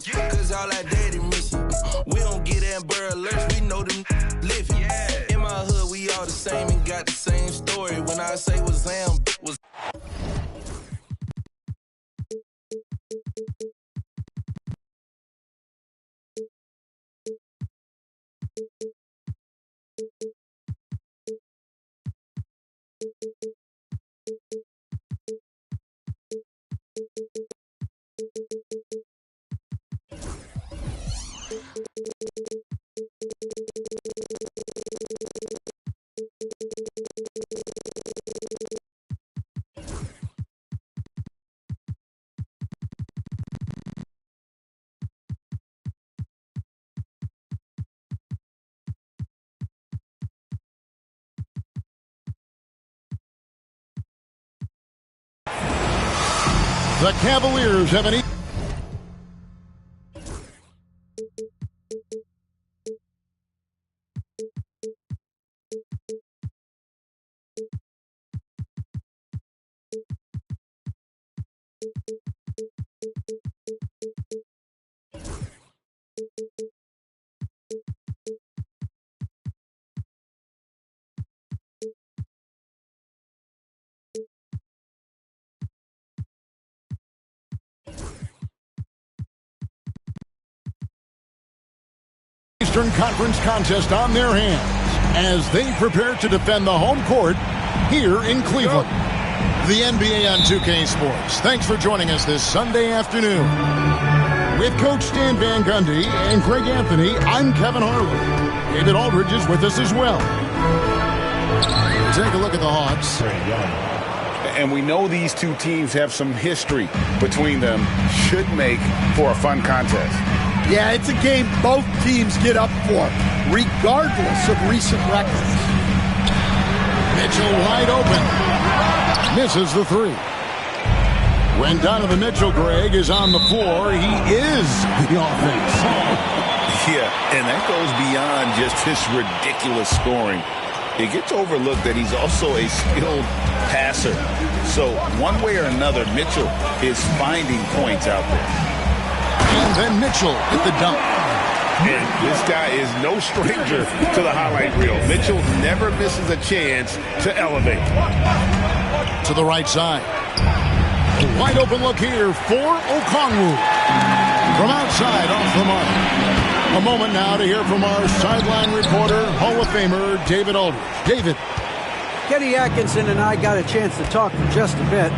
cause all our daddy missing. We don't get Amber Alerts, we know them living. In my hood, we all the same and got the same story. When I say was Zam, was. The Cavaliers have an Eastern Conference contest on their hands as they prepare to defend the home court here in Cleveland. The NBA on 2K Sports. Thanks for joining us this Sunday afternoon. With Coach Stan Van Gundy and Greg Anthony, I'm Kevin Harlan. David Aldridge is with us as well. Take a look at the Hawks. And we know these two teams have some history between them. Should make for a fun contest. Yeah, it's a game both teams get up for, regardless of recent records. Mitchell wide open. Misses the three. When Donovan Mitchell, Greg, is on the floor, he is the offense. Yeah, and that goes beyond just his ridiculous scoring. It gets overlooked that he's also a skilled passer. So one way or another, Mitchell is finding points out there. And then Mitchell hit the dunk. And this guy is no stranger to the highlight reel. Mitchell never misses a chance to elevate. To the right side. A wide open look here for Okongwu. From outside, off the mark. A moment now to hear from our sideline reporter, Hall of Famer, David Aldridge. David. Kenny Atkinson and I got a chance to talk for just a bit.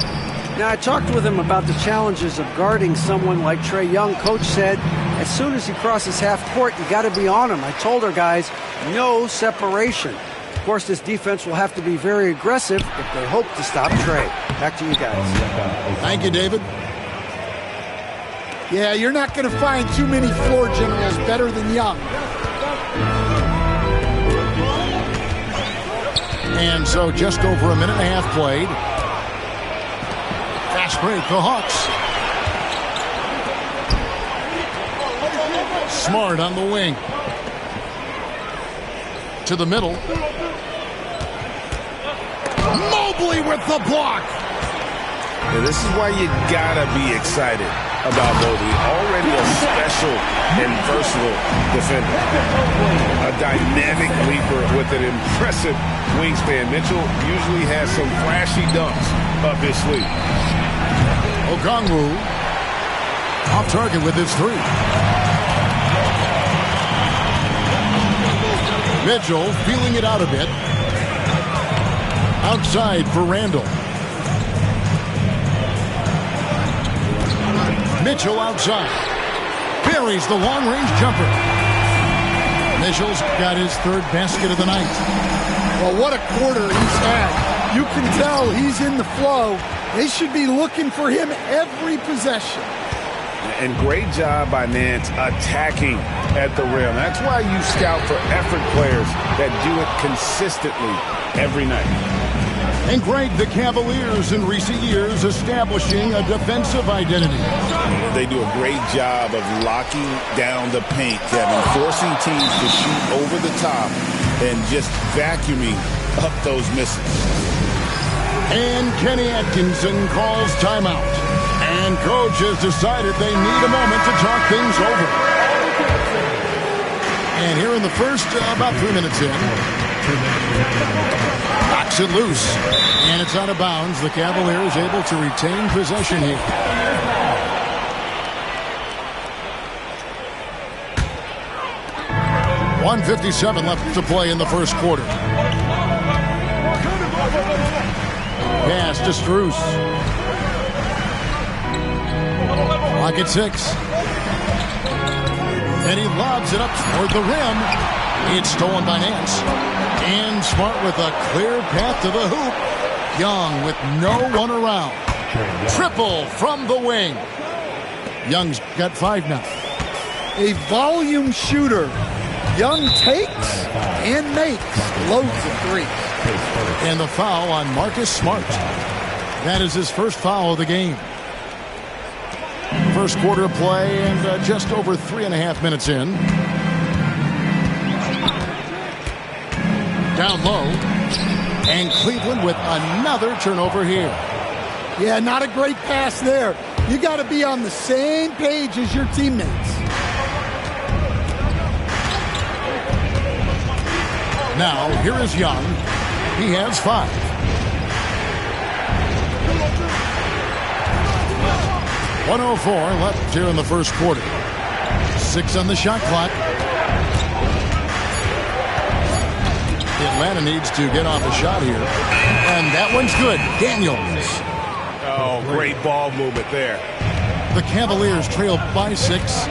Now, I talked with him about the challenges of guarding someone like Trae Young. Coach said, as soon as he crosses half court, you got to be on him. I told our guys, no separation. Of course, this defense will have to be very aggressive if they hope to stop Trae. Back to you guys. Thank you, David. Yeah, you're not going to find too many floor generals better than Young. And so just over a minute and a half played. Fast break, the Hawks. Smart on the wing. To the middle. Mobley with the block. Yeah, this is why you gotta be excited about Mobley. Already a special and versatile defender. A dynamic leaper with an impressive wingspan. Mitchell usually has some flashy dunks up his sleeve. Okongwu off target with his three. Mitchell feeling it out a bit. Outside for Randall. Mitchell outside. Buries the long-range jumper. Mitchell's got his third basket of the night. Well, what a quarter he's had. You can tell he's in the flow. They should be looking for him every possession. And great job by Nance attacking at the rim. That's why you scout for effort players that do it consistently every night. And Greg, the Cavaliers in recent years establishing a defensive identity. They do a great job of locking down the paint, Kevin, forcing teams to shoot over the top and just vacuuming up those misses. And Kenny Atkinson calls timeout And coach has decided they need a moment to talk things over. And here in the first, about 3 minutes in, knocks it loose. And it's out of bounds. The Cavaliers able to retain possession here. .157 left to play in the first quarter. Pass to Strus. Clock at 6. And he lobs it up toward the rim. It's stolen by Nance. And Smart with a clear path to the hoop. Young with no one around. Triple from the wing. Young's got 5 now. A volume shooter. Young takes and makes loads of threes. And the foul on Marcus Smart. That is his first foul of the game. First quarter of play and just over 3.5 minutes in. Down low. And Cleveland with another turnover here. Yeah, not a great pass there. You got to be on the same page as your teammates. Now, here is Young. He has 5. .104 left here in the first quarter. 6 on the shot clock. Atlanta needs to get off a shot here. And that one's good. Daniels. Oh, great ball movement there. The Cavaliers trail by 6.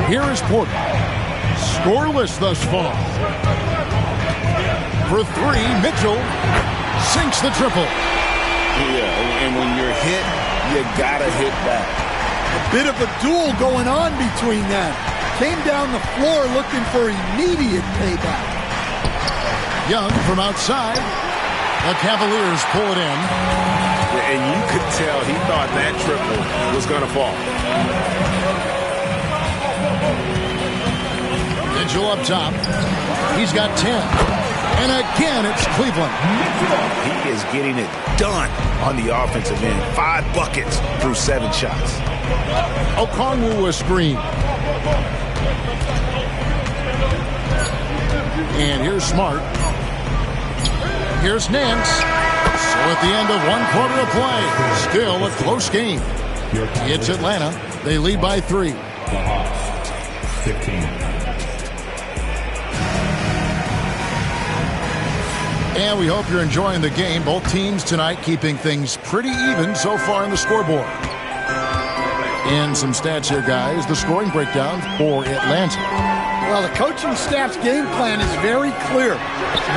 Here is Porter. Scoreless thus far. For 3, Mitchell sinks the triple. Yeah, and when you're hit, you gotta hit back. A bit of a duel going on between them. Came down the floor looking for immediate payback. Young from outside. The Cavaliers pull it in. And you could tell he thought that triple was going to fall. Mitchell up top. He's got 10. And again, it's Cleveland. He is getting it done on the offensive end. 5 buckets through 7 shots. Okongwu a screen. And here's Smart. Here's Nance. So at the end of 1 quarter of play, still a close game. It's Atlanta. They lead by 3. The Hawks, 15. And we hope you're enjoying the game. Both teams tonight keeping things pretty even so far in the scoreboard. And some stats here, guys. The scoring breakdown for Atlanta. Well, the coaching staff's game plan is very clear.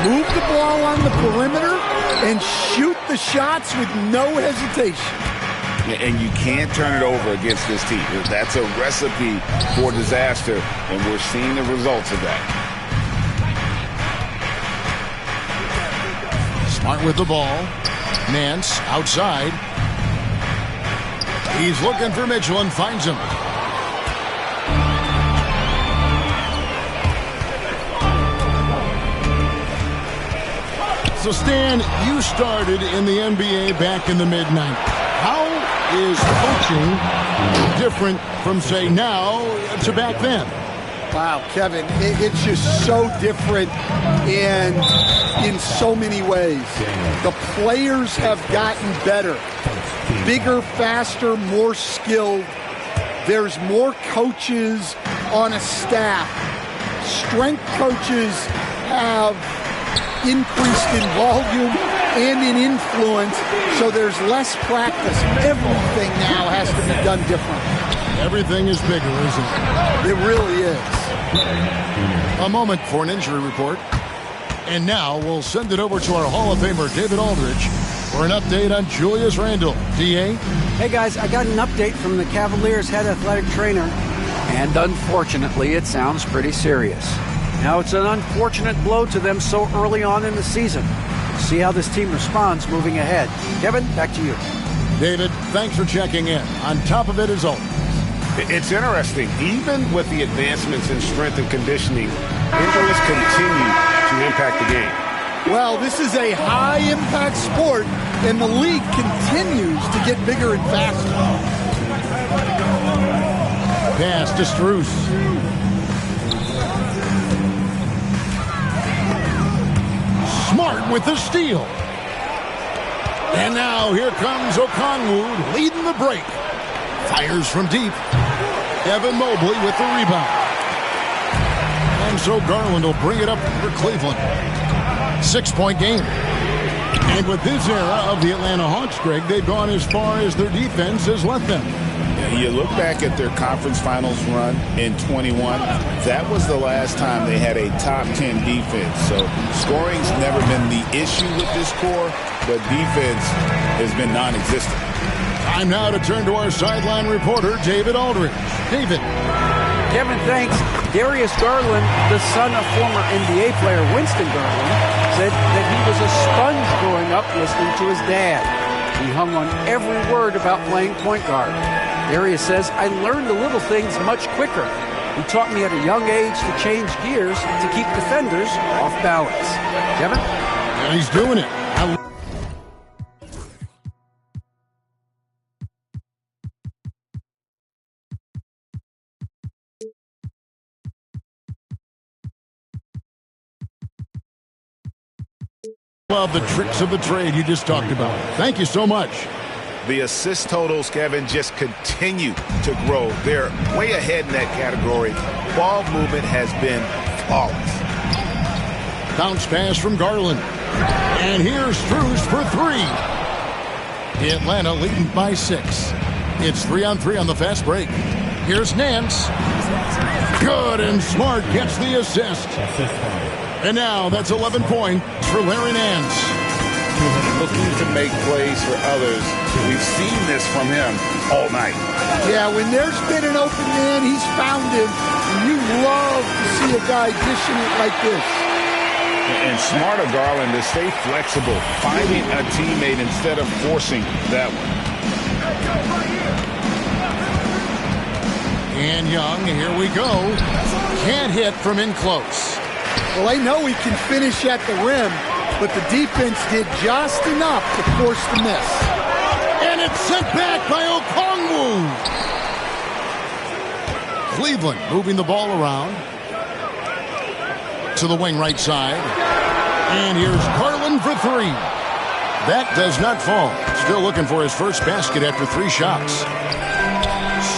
Move the ball on the perimeter and shoot the shots with no hesitation. And you can't turn it over against this team. That's a recipe for disaster, and we're seeing the results of that. Smart with the ball. Nance outside. He's looking for Mitchell and finds him. So, Stan, you started in the NBA back in the mid-90s. How is coaching different from, say, now to back then? Wow, Kevin, it's just so different in so many ways. The players have gotten better. Bigger, faster, more skilled. There's more coaches on a staff. Strength coaches have increased in volume and in influence, so there's less practice. Everything now has to be done differently. Everything is bigger, isn't it? It really is. A moment for an injury report. And now we'll send it over to our Hall of Famer, David Aldridge, for an update on Julius Randle. D.A.? Hey, guys, I got an update from the Cavaliers head athletic trainer, and unfortunately, it sounds pretty serious. Now, it's an unfortunate blow to them so early on in the season. We'll see how this team responds moving ahead. Kevin, back to you. David, thanks for checking in. On top of it as always. It's interesting. Even with the advancements in strength and conditioning, injuries continue to impact the game. Well, this is a high-impact sport, and the league continues to get bigger and faster. Pass to Strus. Smart with the steal. And now here comes Okongwu leading the break. Fires from deep. Evan Mobley with the rebound. And so Garland will bring it up for Cleveland. 6-point game. And with this era of the Atlanta Hawks, Greg, they've gone as far as their defense has let them. You look back at their conference finals run in 21, that was the last time they had a top 10 defense. So scoring's never been the issue with this core, but defense has been non-existent. Time now to turn to our sideline reporter, David Aldridge. David. Kevin, thanks. Darius Garland, the son of former NBA player Winston Garland, said that he was a sponge growing up listening to his dad. He hung on every word about playing point guard. Darius says, I learned the little things much quicker. He taught me at a young age to change gears to keep defenders off balance. Kevin? And he's doing it. Love the tricks of the trade you just talked about. Thank you so much. The assist totals, Kevin, just continue to grow. They're way ahead in that category. Ball movement has been flawless. Bounce pass from Garland. And here's Strus for three. Atlanta leading by 6. It's 3-on-3 on the fast break. Here's Nance. Good, and Smart gets the assist. And now that's 11 points for Larry Nance. Looking to make plays for others. We've seen this from him all night. Yeah, when there's been an open man, he's found him. And you love to see a guy dishing it like this. And Smart or Garland to stay flexible, finding a teammate instead of forcing that one. And Young, here we go. Can't hit from in close. Well, they know he can finish at the rim, but the defense did just enough to force the miss. And it's sent back by Okongwu. Cleveland moving the ball around to the wing right side. And here's Garland for three. That does not fall. Still looking for his first basket after 3 shots.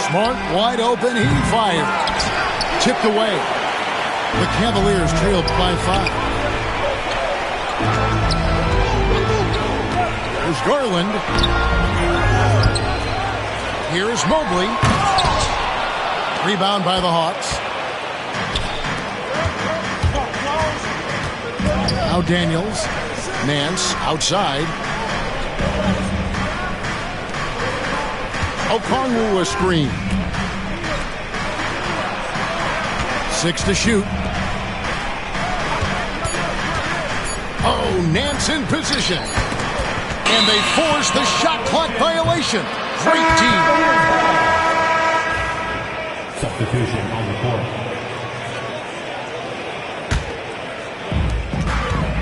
Smart wide open. He fired. Tipped away. The Cavaliers trailed by 5. Here's Garland. Here's Mobley. Rebound by the Hawks. Now Daniels. Nance outside. Okongwu a screen. 6 to shoot. Oh, Nance in position. And they force the shot clock violation. Great team. Substitution on the court.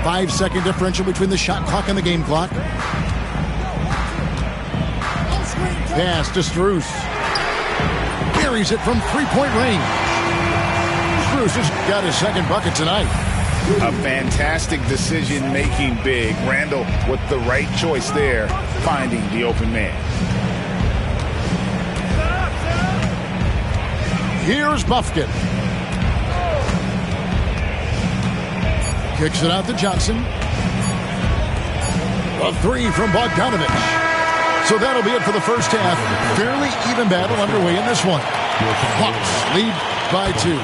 5-second differential between the shot clock and the game clock. Pass to Strus. Buries it from 3-point range. Strus has got his second bucket tonight. A fantastic decision-making big. Randall with the right choice there, finding the open man. Here's Bufkin. Kicks it out to Johnson. A 3 from Bogdanovich. So that'll be it for the first half. Fairly even battle underway in this one. Hawks lead by 2.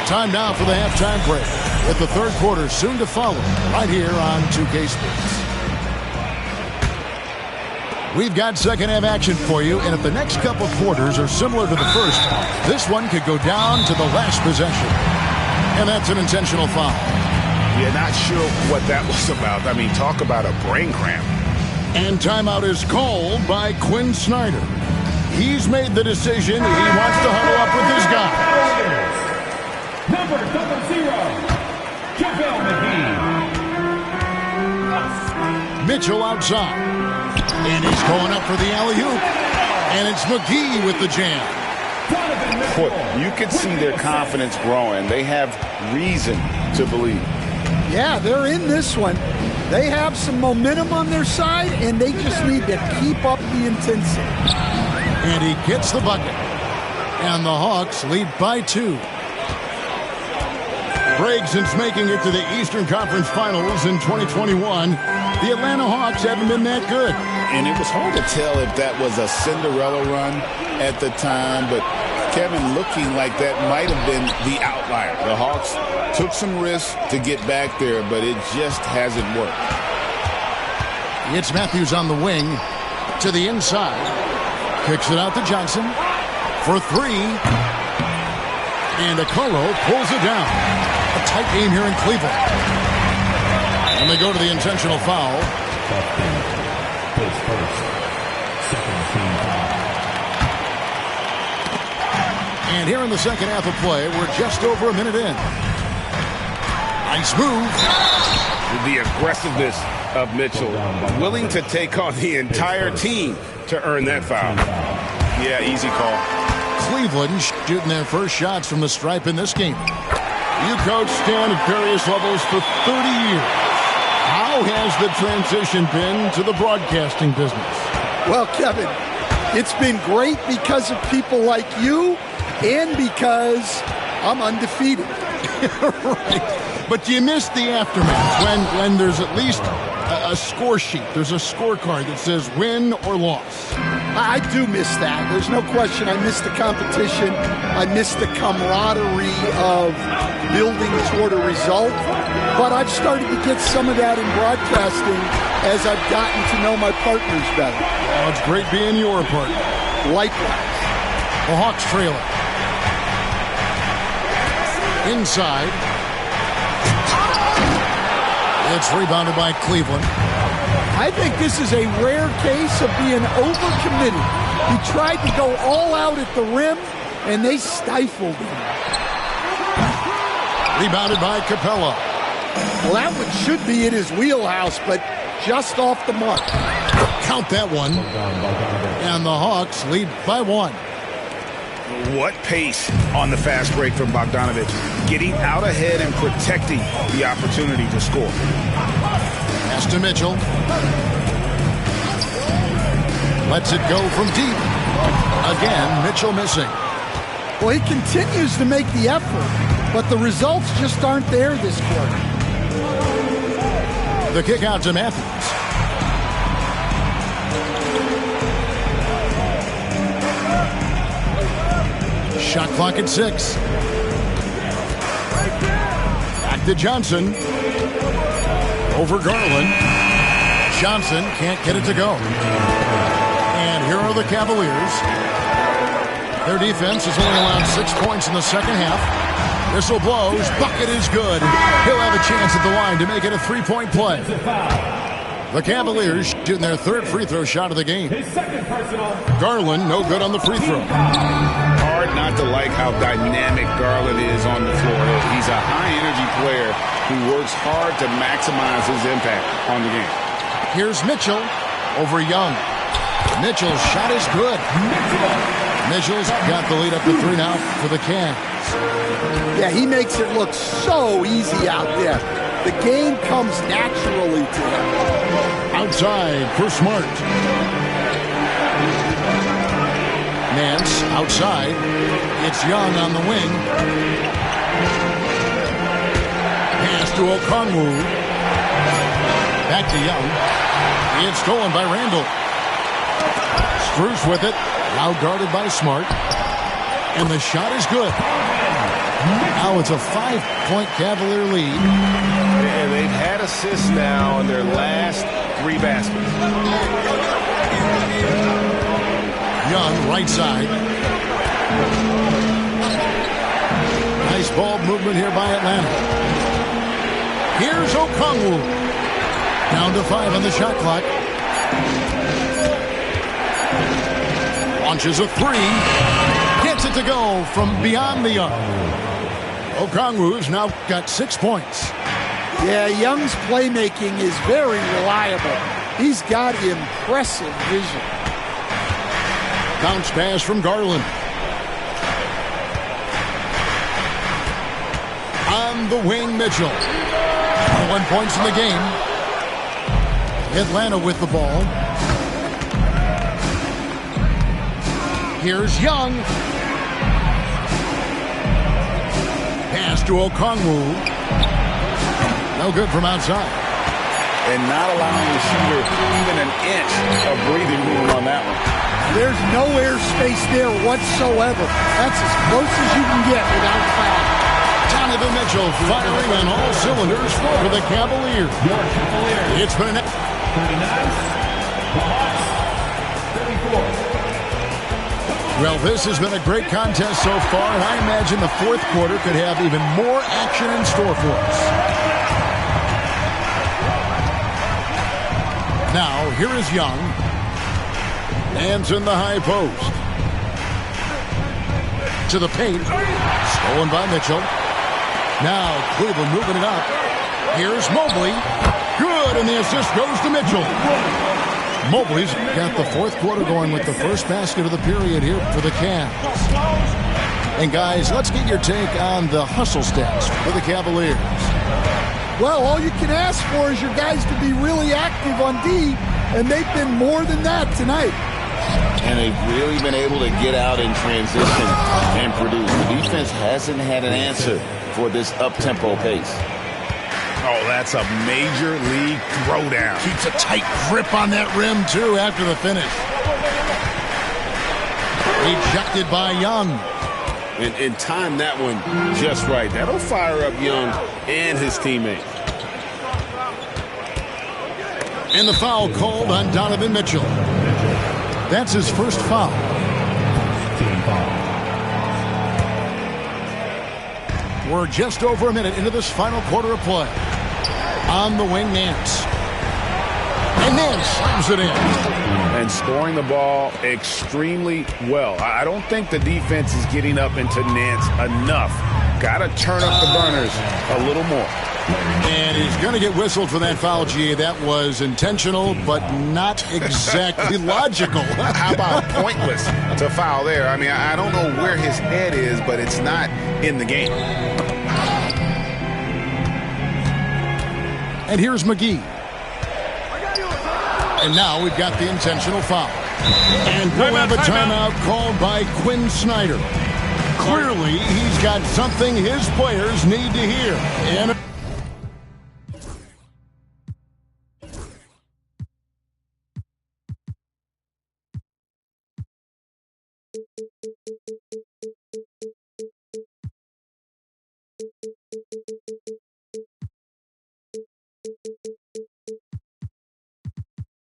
Time now for the halftime break, with the third quarter soon to follow right here on 2K Sports. We've got second half action for you, and if the next couple quarters are similar to the first, this one could go down to the last possession. And that's an intentional foul. Yeah, not sure what that was about. I mean, talk about a brain cramp. And timeout is called by Quinn Snyder. He's made the decision. He wants to huddle up with his guys. Number 0, JaVale McGee. Mitchell outside. And he's going up for the alley-oop. And it's McGee with the jam. You can see their confidence growing. They have reason to believe. Yeah, they're in this one. They have some momentum on their side, and they just need to keep up the intensity. And he gets the bucket. And the Hawks lead by 2. Greg, since making it to the Eastern Conference Finals in 2021, the Atlanta Hawks haven't been that good. And it was hard to tell if that was a Cinderella run at the time, but Kevin, looking like that might have been the outlier. The Hawks took some risks to get back there, but it just hasn't worked. It's Matthews on the wing to the inside. Kicks it out to Johnson for 3. And Okoro pulls it down. A tight game here in Cleveland. And they go to the intentional foul. And here in the second half of play, we're just over a minute in. Nice move. The aggressiveness of Mitchell, willing to take on the entire team to earn that foul. Yeah, easy call. Cleveland shooting their first shots from the stripe in this game. You coached Stan at various levels for 30 years. How has the transition been to the broadcasting business? Well, Kevin, it's been great because of people like you and because I'm undefeated. Right. But do you miss the aftermath when there's at least a score sheet? There's a scorecard that says win or loss. I do miss that. There's no question. I miss the competition. I miss the camaraderie of building toward a result. But I've started to get some of that in broadcasting as I've gotten to know my partners better. Oh, it's great being your partner. Likewise. The Hawks trail it. Inside. It's rebounded by Cleveland. I think this is a rare case of being overcommitted. He tried to go all out at the rim, and they stifled him. Rebounded by Capella. Well, that one should be in his wheelhouse, but just off the mark. Count that one. And the Hawks lead by 1. What pace on the fast break from Bogdanovic. Getting out ahead and protecting the opportunity to score. Pass to Mitchell. Lets it go from deep. Again, Mitchell missing. Well, he continues to make the effort, but the results just aren't there this quarter. The kick out to Matthews. Shot clock at 6. Back to Johnson. Over Garland. Johnson can't get it to go. And here are the Cavaliers. Their defense has only allowed 6 points in the second half. Whistle blows. Bucket is good. He'll have a chance at the line to make it a 3-point play. The Cavaliers shooting their 3rd free throw shot of the game. Garland no good on the free throw. Hard not to like how dynamic Garland is on the floor. He's a high-energy player who works hard to maximize his impact on the game. Here's Mitchell over Young. Mitchell's shot is good. Mitchell's got the lead up to 3 now for the Cavs. Yeah, he makes it look so easy out there. The game comes naturally to him. Outside for Smart. Nance outside. It's Young on the wing. Pass to Okongwu. Back to Young. It's stolen by Randall. Strus with it. Now guarded by Smart. And the shot is good. Now it's a 5-point Cavalier lead. And they've had assists now in their last 3 baskets. Young, right side. Nice ball movement here by Atlanta. Here's Okongwu. Down to 5 on the shot clock. Launches a 3. Gets it to go from beyond the arc. Okongwu's now got 6 points. Yeah, Young's playmaking is very reliable. He's got impressive vision. Bounce pass from Garland. On the wing, Mitchell. 1 points in the game. Atlanta with the ball. Here's Young. Pass to Okongwu. No good from outside. And not allowing the shooter even an inch of breathing room on that one. There's no airspace there whatsoever. That's as close as you can get without foul. Donovan Mitchell firing on all cylinders for the Cavaliers. It's been an 39, the Hawks, 34. Well, this has been a great contest so far, and I imagine the fourth quarter could have even more action in store for us. Now, here is Young. Hands in the high post. To the paint. Stolen by Mitchell. Now, Cleveland moving it up. Here's Mobley. Good, and the assist goes to Mitchell. Mobley's got the fourth quarter going with the first basket of the period here for the Cavs. And guys, let's get your take on the hustle stats for the Cavaliers. Well, all you can ask for is your guys to be really active on D, and they've been more than that tonight. And they've really been able to get out in transition and produce. The defense hasn't had an answer for this up-tempo pace. Oh, that's a major league throwdown. Keeps a tight grip on that rim, too, after the finish. Ejected by Young. And time that one just right. That'll fire up Young and his teammate. And the foul called on Donovan Mitchell. That's his first foul. Team foul. We're just over a minute into this final quarter of play. On the wing, Nance. And Nance slams it in. And scoring the ball extremely well. I don't think the defense is getting up into Nance enough. Got to turn up the burners a little more. And he's going to get whistled for that foul, G. That was intentional, but not exactly logical. How about pointless to foul there? I mean, I don't know where his head is, but it's not in the game. And here's McGee. And now we've got the intentional foul. And we'll have a timeout called by Quinn Snyder. Clearly, he's got something his players need to hear. And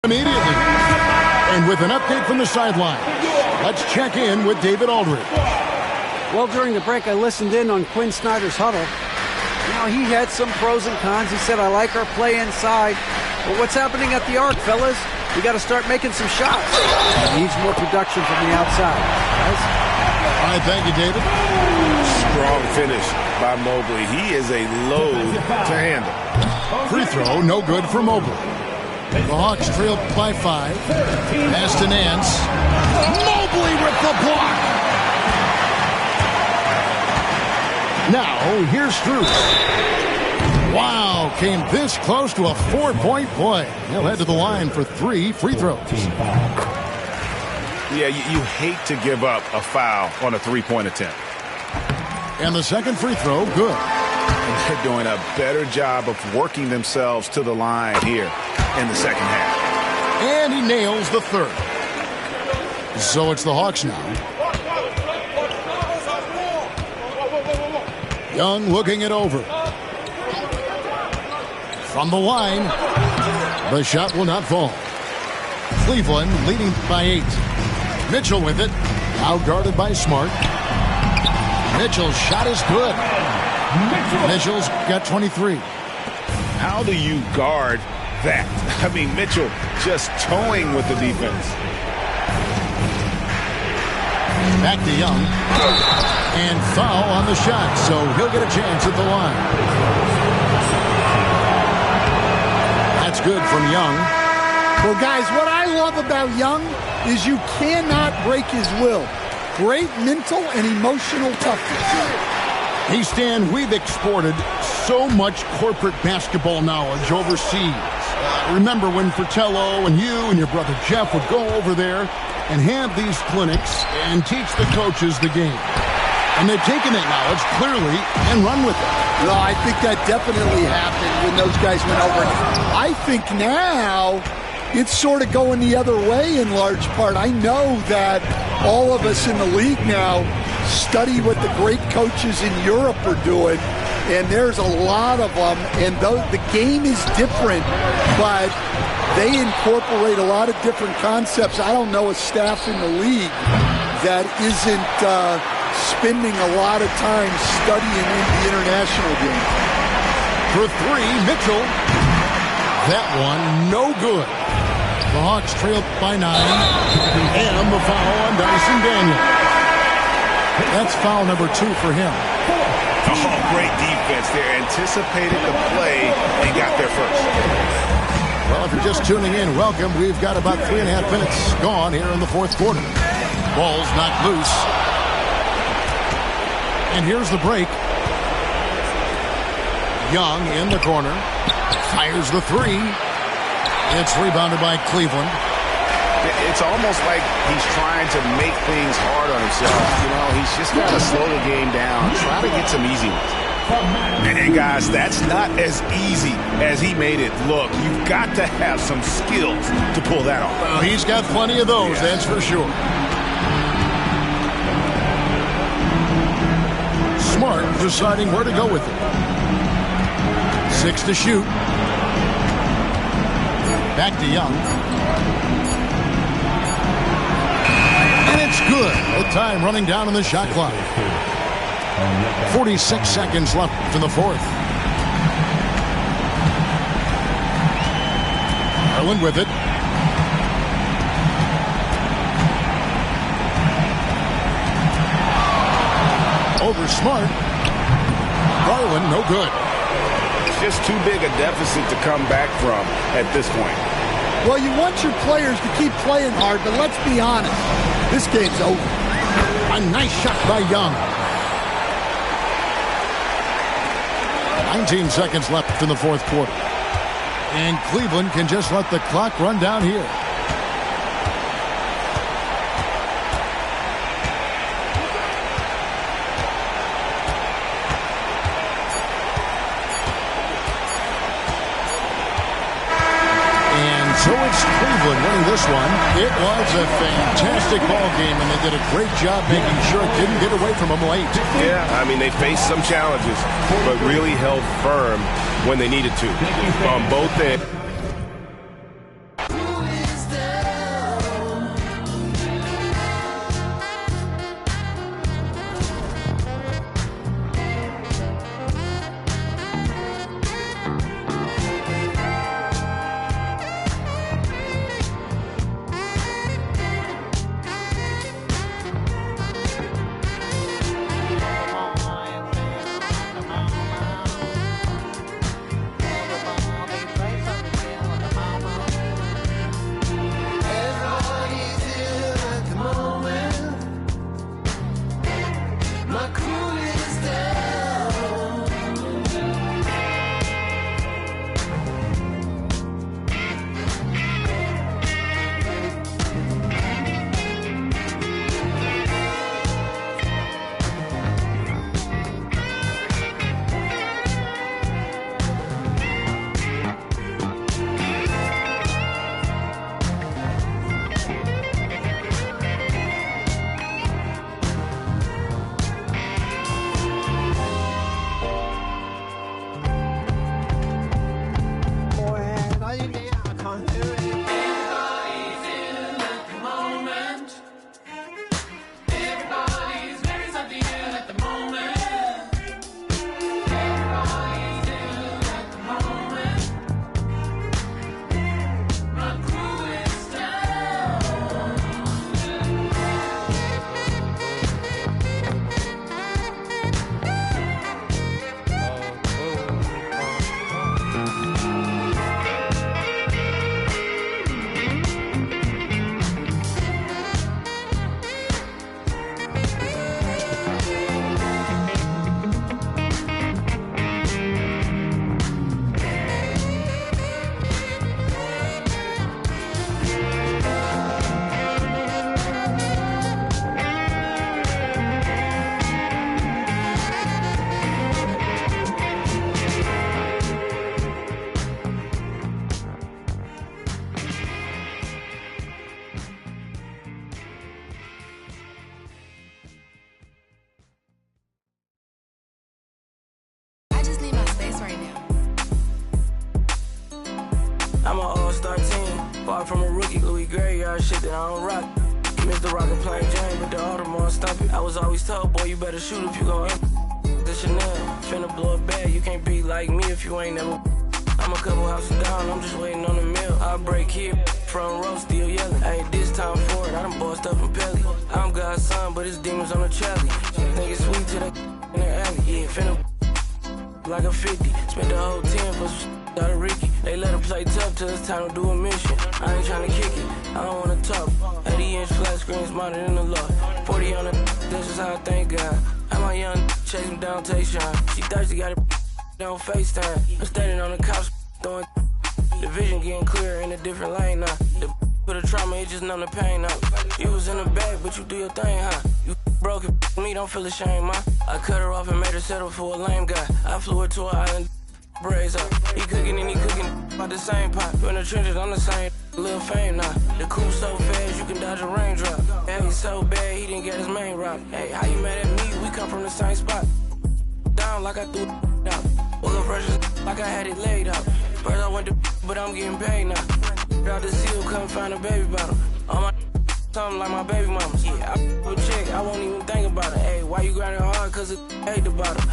immediately. And with an update from the sideline, let's check in with David Aldridge. Well, during the break, I listened in on Quinn Snyder's huddle. You know, he had some pros and cons. He said, I like our play inside. But what's happening at the arc, fellas? We got to start making some shots. He needs more production from the outside. Guys? All right, thank you, David. Strong finish by Mobley. He is a load to handle. Free throw, no good for Mobley. The Hawks trail by 5. Pass to Nance. Mobley with the block. Now, here's Strus. Wow, came this close to a 4-point play. He'll head to the line for 3 free throws. Yeah, you hate to give up a foul on a three-point attempt. And the second free throw, good. And they're doing a better job of working themselves to the line here in the second half. And he nails the third. So it's the Hawks now. Young looking it over. From the line, the shot will not fall. Cleveland leading by 8. Mitchell with it. Now guarded by Smart. Mitchell's shot is good. Mitchell's got 23. How do you guard that? I mean, Mitchell just towing with the defense. Back to Young. And foul on the shot, so he'll get a chance at the line. That's good from Young. Well, guys, what I love about Young is you cannot break his will. Great mental and emotional toughness. Hey, Stan, we've exported so much corporate basketball knowledge overseas. Remember when Fratello and you and your brother Jeff would go over there and have these clinics and teach the coaches the game. And they've taken that knowledge clearly and run with it. No, I think that definitely happened when those guys went over. I think now it's sort of going the other way in large part. I know that all of us in the league now study what the great coaches in Europe are doing, and there's a lot of them, and the game is different, but they incorporate a lot of different concepts. I don't know a staff in the league that isn't spending a lot of time studying in the international game. For three, Mitchell. That one, no good. The Hawks trailed by 9. And the foul on Dyson Daniel. That's foul number 2 for him. Oh, great defense there. Anticipated the play and got there first. Well, if you're just tuning in, welcome. We've got about 3.5 minutes gone here in the fourth quarter. Ball's knocked loose. And here's the break. Young in the corner. Fires the 3. It's rebounded by Cleveland. It's almost like he's trying to make things hard on himself. You know, he's just got to slow the game down, try to get some easy ones. And guys, that's not as easy as he made it look. You've got to have some skills to pull that off. Well, he's got plenty of those, that's for sure. Smart deciding where to go with it. 6 to shoot. Back to Young. And it's good. The time running down on the shot clock. 46 seconds left in the fourth. Garland with it. Over Smart. Garland, no good. It's just too big a deficit to come back from at this point. Well, you want your players to keep playing hard, but let's be honest. This game's over. A nice shot by Young. 19 seconds left in the fourth quarter. And Cleveland can just let the clock run down here. So it's Cleveland winning this one. It was a fantastic ball game, and they did a great job making sure it didn't get away from them late. Yeah, I mean, they faced some challenges, but really held firm when they needed to on both ends. Far from a rookie, Louis Graveyard shit that I don't rock. Mr. Rocket playing Jane, but the Audemars stumpy. I was always told, boy, you better shoot if you gon' the Chanel. Finna blow a bag, you can't be like me if you ain't never. I'm a couple houses down, I'm just waiting on the meal. I break here, front row, still yelling. Hey, this time for it, I done bossed up from Pelly. I'm God's son, but his demons on the trolley. Think it's sweet to the in the alley. Yeah, finna like a 50. Spent the whole 10 for some out of Ricky. They let her play tough till it's time to do a mission. I ain't tryna kick it, I don't wanna talk. 80-inch flat screen smarter than the law. 40 on the, this is how I thank God. I'm my young, chase him down, take shine. She thirsty, got it on FaceTime. I'm standing on the couch, throwing the vision getting clearer in a different lane now. The for the trauma, it just numb the pain out. You was in the bag, but you do your thing, huh? You broke it, me, don't feel ashamed, huh? I cut her off and made her settle for a lame guy. I flew her to an island, braids up. He cooking and he cooking about the same pot. You in the trenches, I'm the same, little fame now. The coupe so fast, you can dodge a raindrop. Hey, he's so bad, he didn't get his main route. Hey, how you mad at me? We come from the same spot. Down like I threw it out. Woke up fresh like I had it laid out. First I went to but I'm getting paid now. Out the seal, come find a baby bottle. On my something like my baby mamas. Yeah, I with chick, I won't even think about it. Hey, why you grinding hard? Cause it hate the bottle.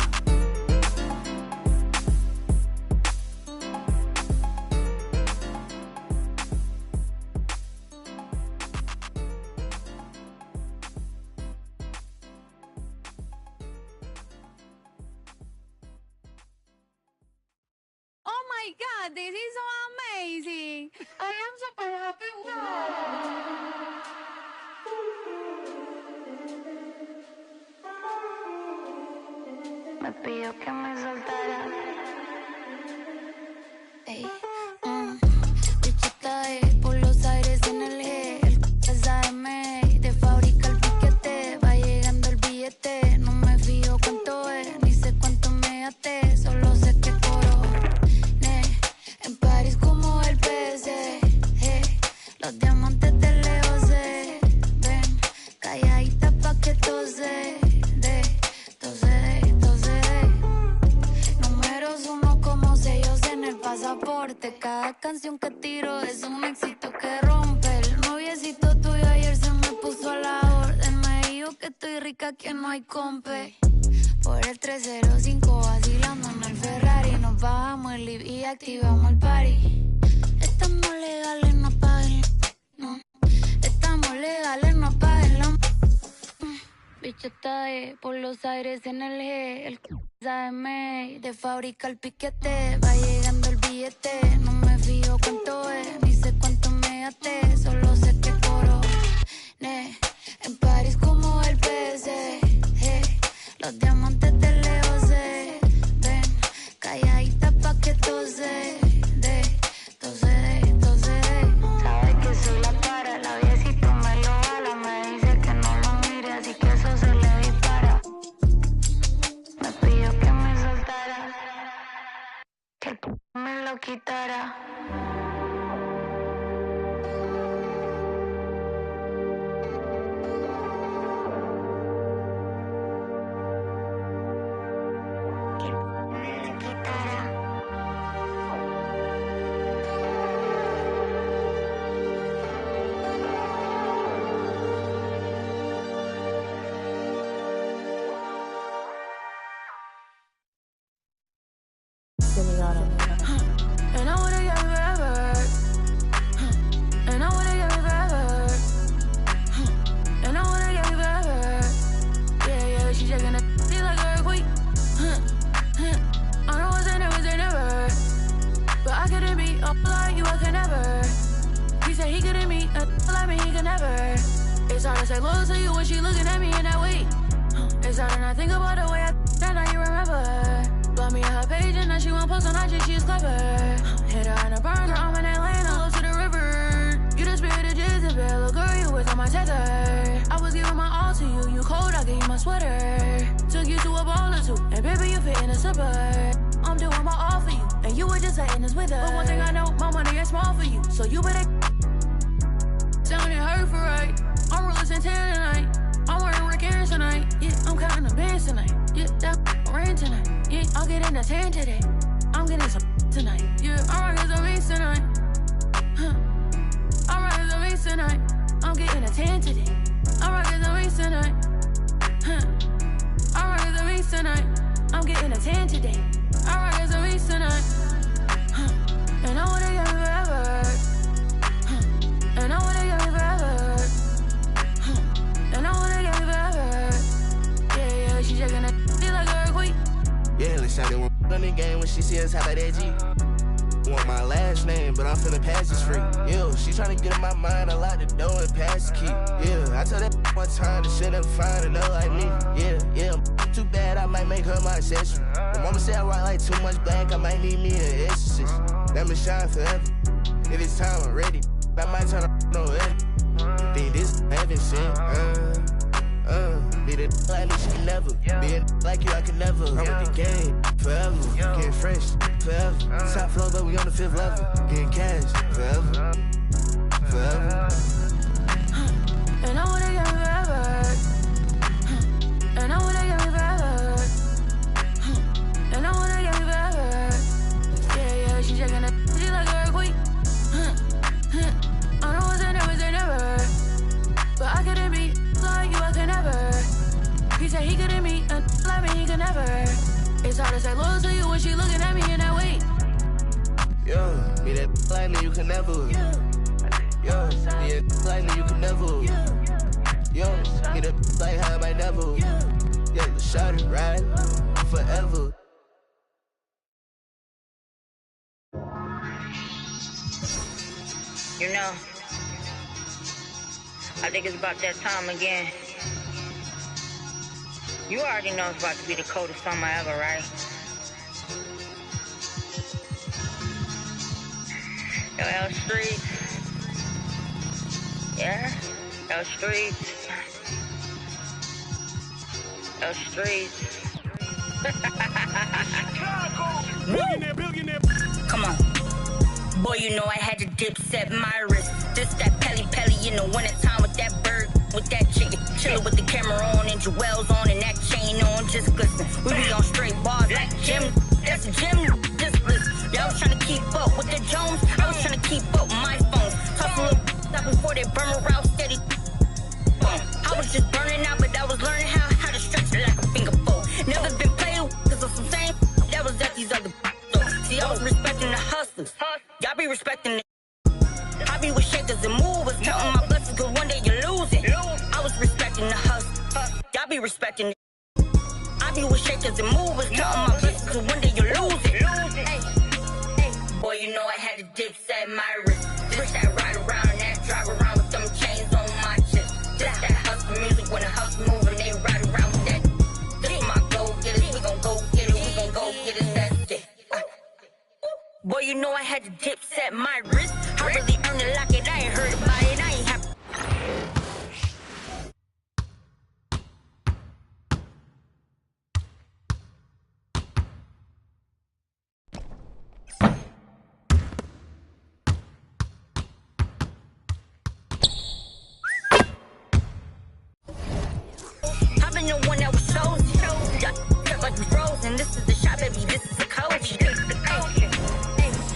Oh my God, this is so amazing. I am super happy. Me pidió que me soltara. Ey, bichita por los aires en el G. El SAM de fábrica el piquete. Va llegando el billete. No me fío cuánto es, ni sé cuánto me gasté. Solo sé que coro. En París como el PC. Los diamantes de lejos se ven. Calladita pa' que tose. Números 1 como sellos en el pasaporte. Cada canción que tiro es un éxito que rompe. El noviecito tuyo ayer se me puso a la orden. Me dijo que estoy rica, que no hay compe. Por el 305 vacilando en el Ferrari. Nos bajamos el live y activamos el party. Estamos legales, no paguen. No. Estamos legales, no paguen la... Bichota por los aires en el G. El SAM de fábrica el piquete. Va llegando el billete. No me fío cuánto es, ni sé cuánto me gasté. Solo sé que coro. En París como el PC. Los diamantes de lejos se ven. Calladita pa' que tose. Sabe que soy la para. La viejito me lo jala. Me dice que no lo mire, así que eso se le dispara. Me pidió que me soltara. Que el me lo quitara. And I wanna get me forever. And I wanna get me forever. And I wanna get me forever. Yeah, she shaking that shit like a earthquake. I know I say never. But I couldn't be up like you, I could never. He said he couldn't meet a like me, he could never. It's hard to say loyal to you when she looking at me in that way. It's hard to not think about the way I that now you remember. Bought me her page and now she won't post on IG, she is clever. Hit her in a burner, I'm in Atlanta, close to the river. You the spirit of Jezebel, little girl, you was on my tether. I was giving my all to you, you cold, I gave you my sweater. Took you to a ball or two, and baby, you fit in a slipper. I'm doing my all for you, and you were just letting us with her. But one thing I know, my money is small for you, so you better sounding hurt for right. I'm really Santana tonight. I'm wearing Rick Aaron's tonight. Yeah, I'm counting the bands tonight. Yeah, that rain tonight. Yeah, I'll get in the tan today. I'm getting some tonight. Yeah, I'm rocking some beats tonight. waist tonight. I'm getting a tan today. I'm rocking the waist tonight. I'm rocking the waist tonight. I'm getting a tan today. I'm rocking the waist tonight. And I wanna get me forever. And I wanna get me forever. And I wanna get me forever. Yeah, she shaking that shit like a earthquake. Yeah, let's shout it on the game when she see us, how about that G? Want my last name, but I'm finna pass this free. Yeah, she tryna get in my mind, I lock the door and pass the key. Yeah, I told that one time that she'll never find another like me. Yeah, too bad, I might make her my accessory. My mama said I rock like too much black, I might need me an exorcist. Let me shine forever. If it's time, I'm ready. I might turn on it. Think this heaven sent. Be the like me, she can never. Be a like you, I can never. I'm with the game forever. Getting fresh forever. Top floor, but we on the 5th level. Getting cash forever. Forever. And I wanna get me forever. And I wanna get me forever. And I wanna get me forever. Yeah, she shaking that shit like an earthquake. I know it's never. But I couldn't be like you, I could never. He said he couldn't meet and like me, he could never. It's hard to say loyal to you when she looking at me in that way. Yo, be that like me, you can never. Yo, be that like me, you can never. Yo, be that like how I might never. Yeah, let's shout it right forever. You know, I think it's about that time again. You already know it's about to be the coldest summer ever, right? Yo, L Street. Yeah? L Street. L Street. Billionaire. Come on. Boy, you know I had to dip, set my wrist. This that Pelly in the wintertime with that bird, with that chicken. Chillin' with the camera on and jewels on and that chain on, just glisten. We be on straight bars like Jim. That's a gym, just listen. Y'all was trying to keep up with the Jones. I was trying to keep up with my phone. Toss a little up before they burn around steady. I was just burning out, but I was learning how to stretch it like a finger fold. Never been played with, cause of some same that was at these other. See, I was respecting the hustlers. Y'all be respecting the. I be with shakers and movers, counting my blessings, cause one day you're losing. I was respecting the hustle. Y'all be respecting the. I be with shakers and movers, counting my blessings, cause one day you're losing. Hey, boy, you know I had to dip, set my wrist. This that ride around, that drive around with them chains on my chest. This that hustle music, when the hustle moving, they ride around with that. This my go getters, we gon' go get it, we gon' go get it, that's it. Boy, you know I had to dip, set my wrist. I really earned it like it, I ain't heard about it, I ain't happy. I've been the one that was chosen. Just like we frozen, this is the shot, baby, this is the coach.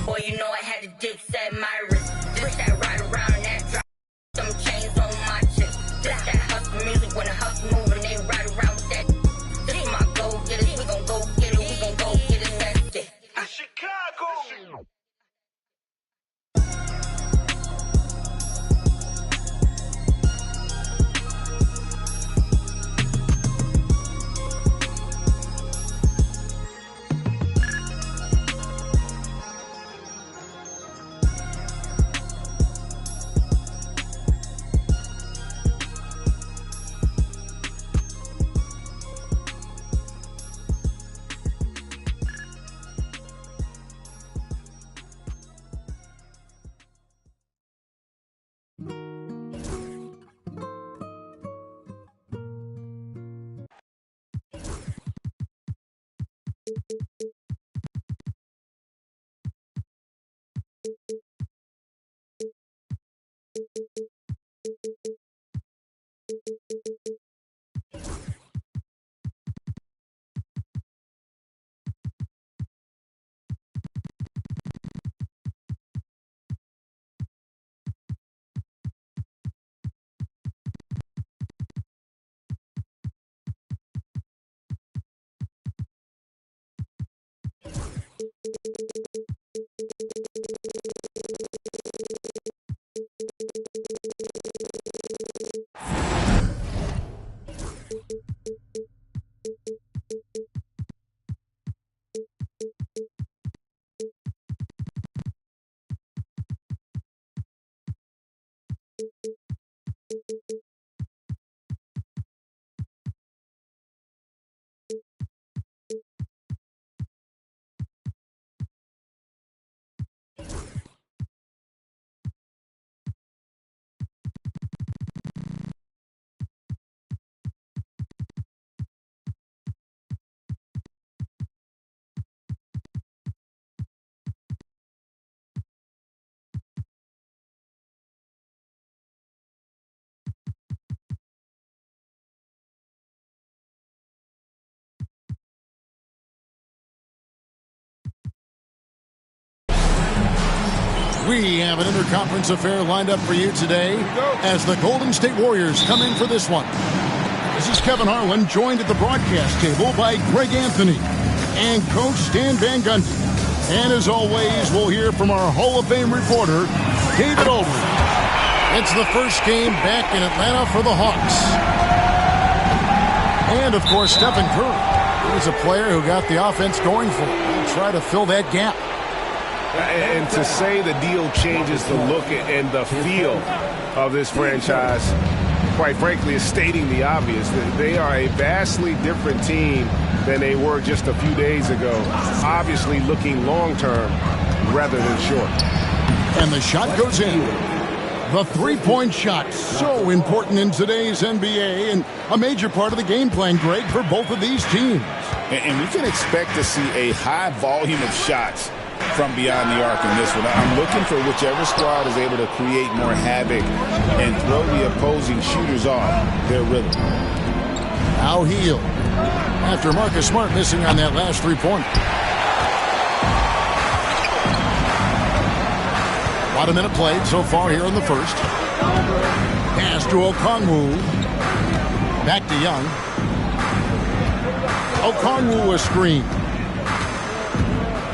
Boy, you know I had to dip, set my wrist. This that ride around, that drop. Some chains on my chest. This that hustle music, when the hustle moving, they ride around with that. This my go getters, we gon' go get it, we gon' go get it, that's it. Chicago! We have an interconference affair lined up for you today as the Golden State Warriors come in for this one. This is Kevin Harlan, joined at the broadcast table by Greg Anthony and Coach Stan Van Gundy. And as always, we'll hear from our Hall of Fame reporter, David Aldridge. It's the first game back in Atlanta for the Hawks. And, of course, Stephen Curry. He's a player who got the offense going for him. He'll try to fill that gap. And to say the deal changes the look and the feel of this franchise, quite frankly, is stating the obvious. They are a vastly different team than they were just a few days ago. Obviously looking long-term rather than short. And the shot goes in. The three-point shot, so important in today's NBA and a major part of the game plan, Greg, for both of these teams. And we can expect to see a high volume of shots from beyond the arc in this one. I'm looking for whichever squad is able to create more havoc and throw the opposing shooters off their rhythm. Now Hield, after Marcus Smart missing on that last three-point. About a minute played so far here in the first. Pass to Okongwu. Back to Young. Okongwu a screen.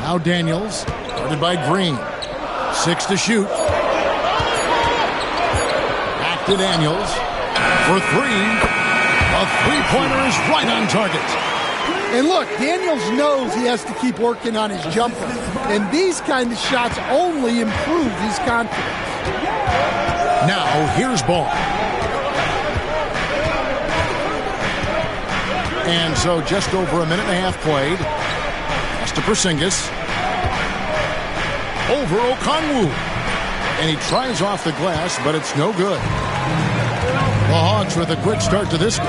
Now Daniels, guarded by Green. 6 to shoot. Back to Daniels for 3. A three-pointer is right on target. And look, Daniels knows he has to keep working on his jumper. And these kind of shots only improve his confidence. Now, here's Ball. And so just over a minute and a half played. Pass to Porzingis. Over Okongwu. And he tries off the glass, but it's no good. The Hawks with a quick start to this game.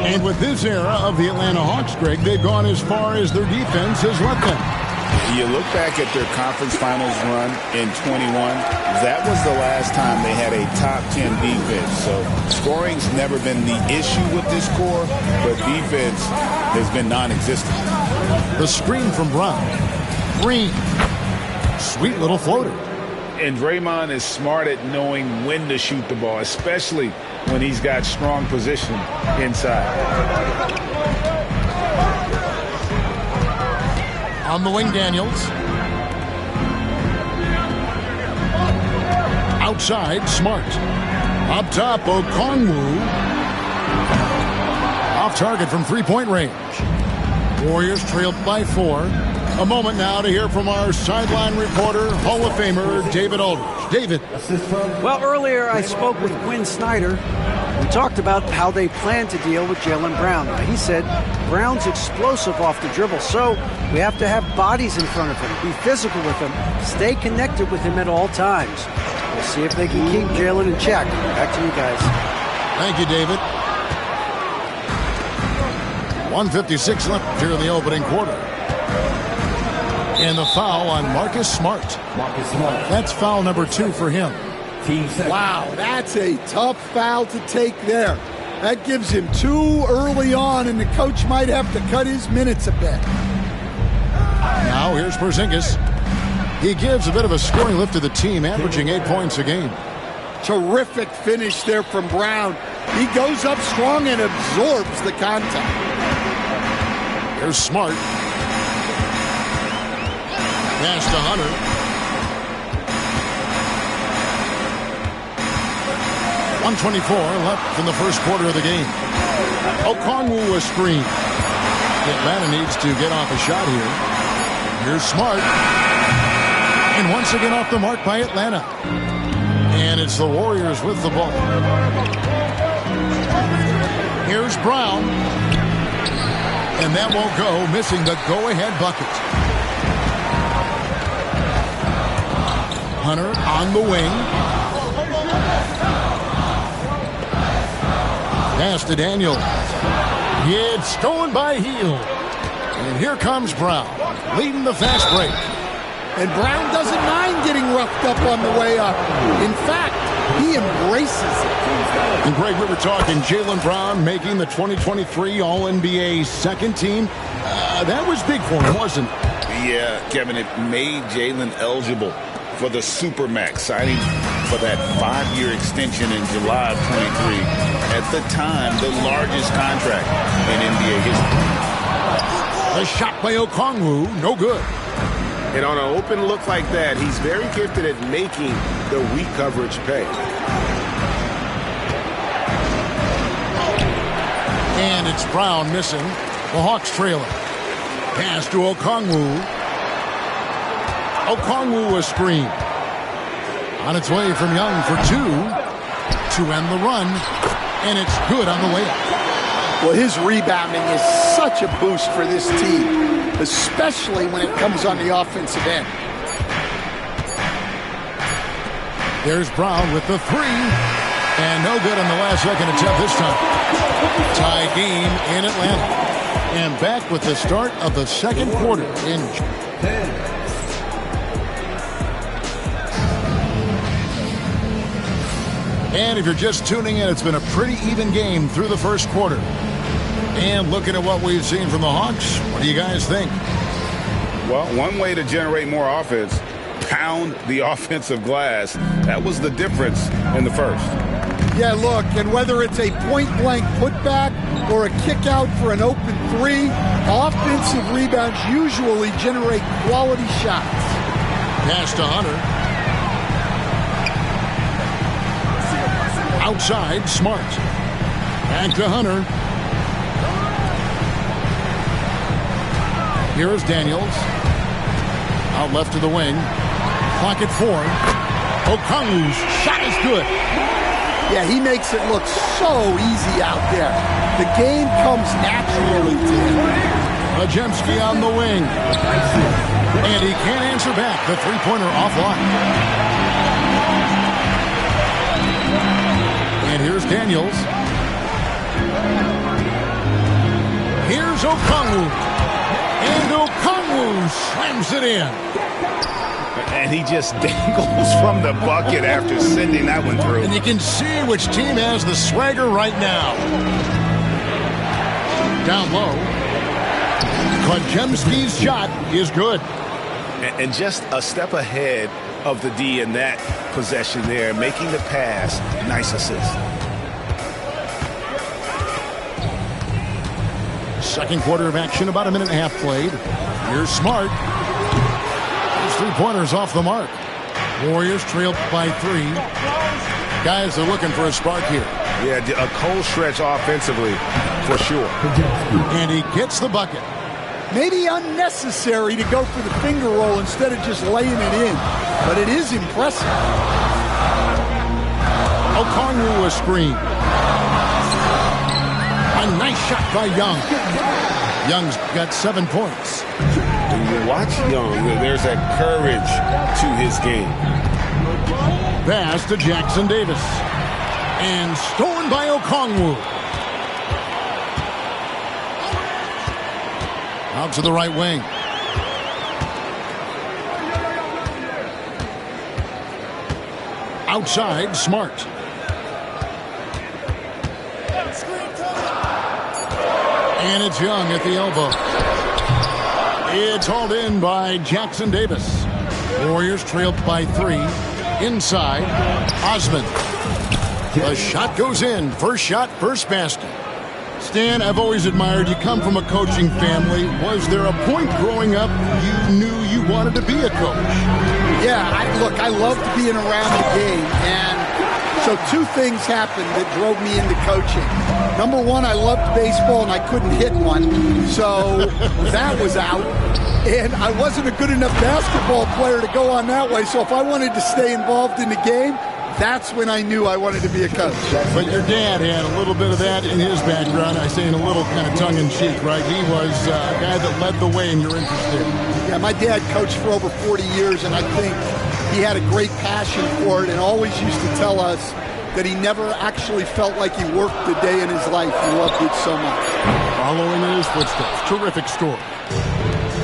And with this era of the Atlanta Hawks, Greg, they've gone as far as their defense has let them. You look back at their conference finals run in 21, that was the last time they had a top 10 defense. So scoring's never been the issue with this core, but defense has been non-existent. The screen from Brown. Green. Sweet little floater. And Draymond is smart at knowing when to shoot the ball, especially when he's got strong position inside. On the wing, Daniels. Outside, Smart. Up top, Okongwu. Off target from three-point range. Warriors trailed by 4. A moment now to hear from our sideline reporter, Hall of Famer David Aldridge. David. Well, earlier I spoke with Quinn Snyder. We talked about how they plan to deal with Jaylen Brown. Now, he said Brown's explosive off the dribble, so we have to have bodies in front of him, be physical with him, stay connected with him at all times. We'll see if they can keep Jaylen in check. Back to you guys. Thank you, David. 1:56 left here in the opening quarter. And the foul on Marcus Smart. That's foul number 2 for him. Wow, that's a tough foul to take there. That gives him 2 early on, and the coach might have to cut his minutes a bit. Now here's Porzingis. He gives a bit of a scoring lift to the team, averaging 8 points a game. Terrific finish there from Brown. He goes up strong and absorbs the contact. Here's Smart. Pass to Hunter. .124 left in the first quarter of the game. Okongwu a screen. Atlanta needs to get off a shot here. Here's Smart. And once again off the mark by Atlanta. And it's the Warriors with the ball. Here's Brown. And that won't go, missing the go-ahead bucket. Hunter on the wing. Pass to Daniels. It's stolen by Hield. And here comes Brown, leading the fast break. And Brown doesn't mind getting roughed up on the way up. In fact, he embraces it. And Greg, we were talking Jaylen Brown making the 2023 All-NBA second team. That was big for him, wasn't it? Yeah, Kevin, it made Jaylen eligible for the Supermax, signing for that 5-year extension in July of 23. At the time, the largest contract in NBA history. A shot by Okongwu, no good. And on an open look like that, he's very gifted at making the weak coverage pay. And it's Brown missing. The Hawks trailing. Pass to Okongwu. Okongwu a screen. On its way from Young for two to end the run. And it's good on the way up. Well, his rebounding is such a boost for this team, especially when it comes on the offensive end. There's Brown with the three. And no good on the last second attempt this time. Tie game in Atlanta. And back with the start of the second quarter in. And if you're just tuning in, it's been a pretty even game through the first quarter. And looking at what we've seen from the Hawks, what do you guys think? Well, one way to generate more offense, pound the offensive glass. That was the difference in the first. Yeah, look, and whether it's a point-blank putback or a kick out for an open three, offensive rebounds usually generate quality shots. Pass to Hunter. Outside, Smart. Back to Hunter. Here's Daniels. Out left to the wing. Clock at 4. Okongwu's shot is good. Yeah, he makes it look so easy out there. The game comes naturally to him. Majemski on the wing. And he can't answer back. The three-pointer offline. And here's Daniels. Here's Okongwu. And Okongwu slams it in. And he just dangles from the bucket after sending that one through. And you can see which team has the swagger right now. Down low. Majemski's shot is good. And just a step ahead of the D in that possession there, making the pass. Nice assist. Second quarter of action, about a minute and a half played. Here's Smart. His three-pointers off the mark. Warriors trailed by 3. Guys are looking for a spark here. Yeah, a cold stretch offensively, for sure. And he gets the bucket. Maybe unnecessary to go for the finger roll instead of just laying it in. But it is impressive. Okongwu a screen. A nice shot by Young. Young's got 7 points. When you watch Young, there's that courage to his game. Pass to Jackson Davis. And stolen by Okongwu. Out to the right wing. Outside, Smart. And it's Young at the elbow. It's hauled in by Jackson Davis. Warriors trailed by 3. Inside, Osman. The shot goes in. First shot, first basket. Stan, I've always admired you. Come from a coaching family. Was there a point growing up you knew you wanted to be a coach? Yeah, I loved being around the game. And so 2 things happened that drove me into coaching. Number 1, I loved baseball and I couldn't hit one. So that was out. And I wasn't a good enough basketball player to go on that way. So if I wanted to stay involved in the game, That's when I knew I wanted to be a coach. But your dad had a little bit of that in his background. I say in a little kind of tongue-in-cheek, right? He was a guy that led the way in your interest there. Yeah, my dad coached for over 40 years, and I think he had a great passion for it and always used to tell us that he never actually felt like he worked a day in his life. He loved it so much. Following in his footsteps. Terrific story.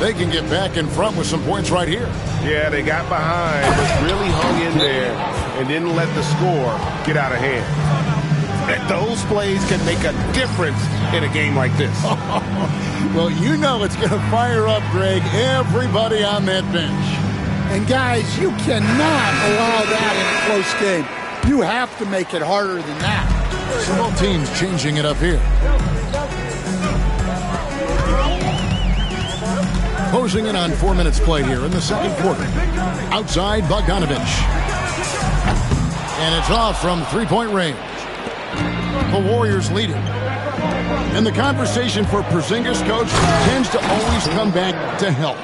They can get back in front with some points right here. Yeah, they got behind, but really hung in there and didn't let the score get out of hand. And those plays can make a difference in a game like this. Well, you know it's going to fire up, Greg, everybody on that bench. And, guys, you cannot allow that in a close game. You have to make it harder than that. So both teams changing it up here. Closing in on 4 minutes played here in the second quarter. Outside Bogdanovich. And it's off from three-point range. The Warriors lead it. And the conversation for Porzingis, coach, tends to always come back to health.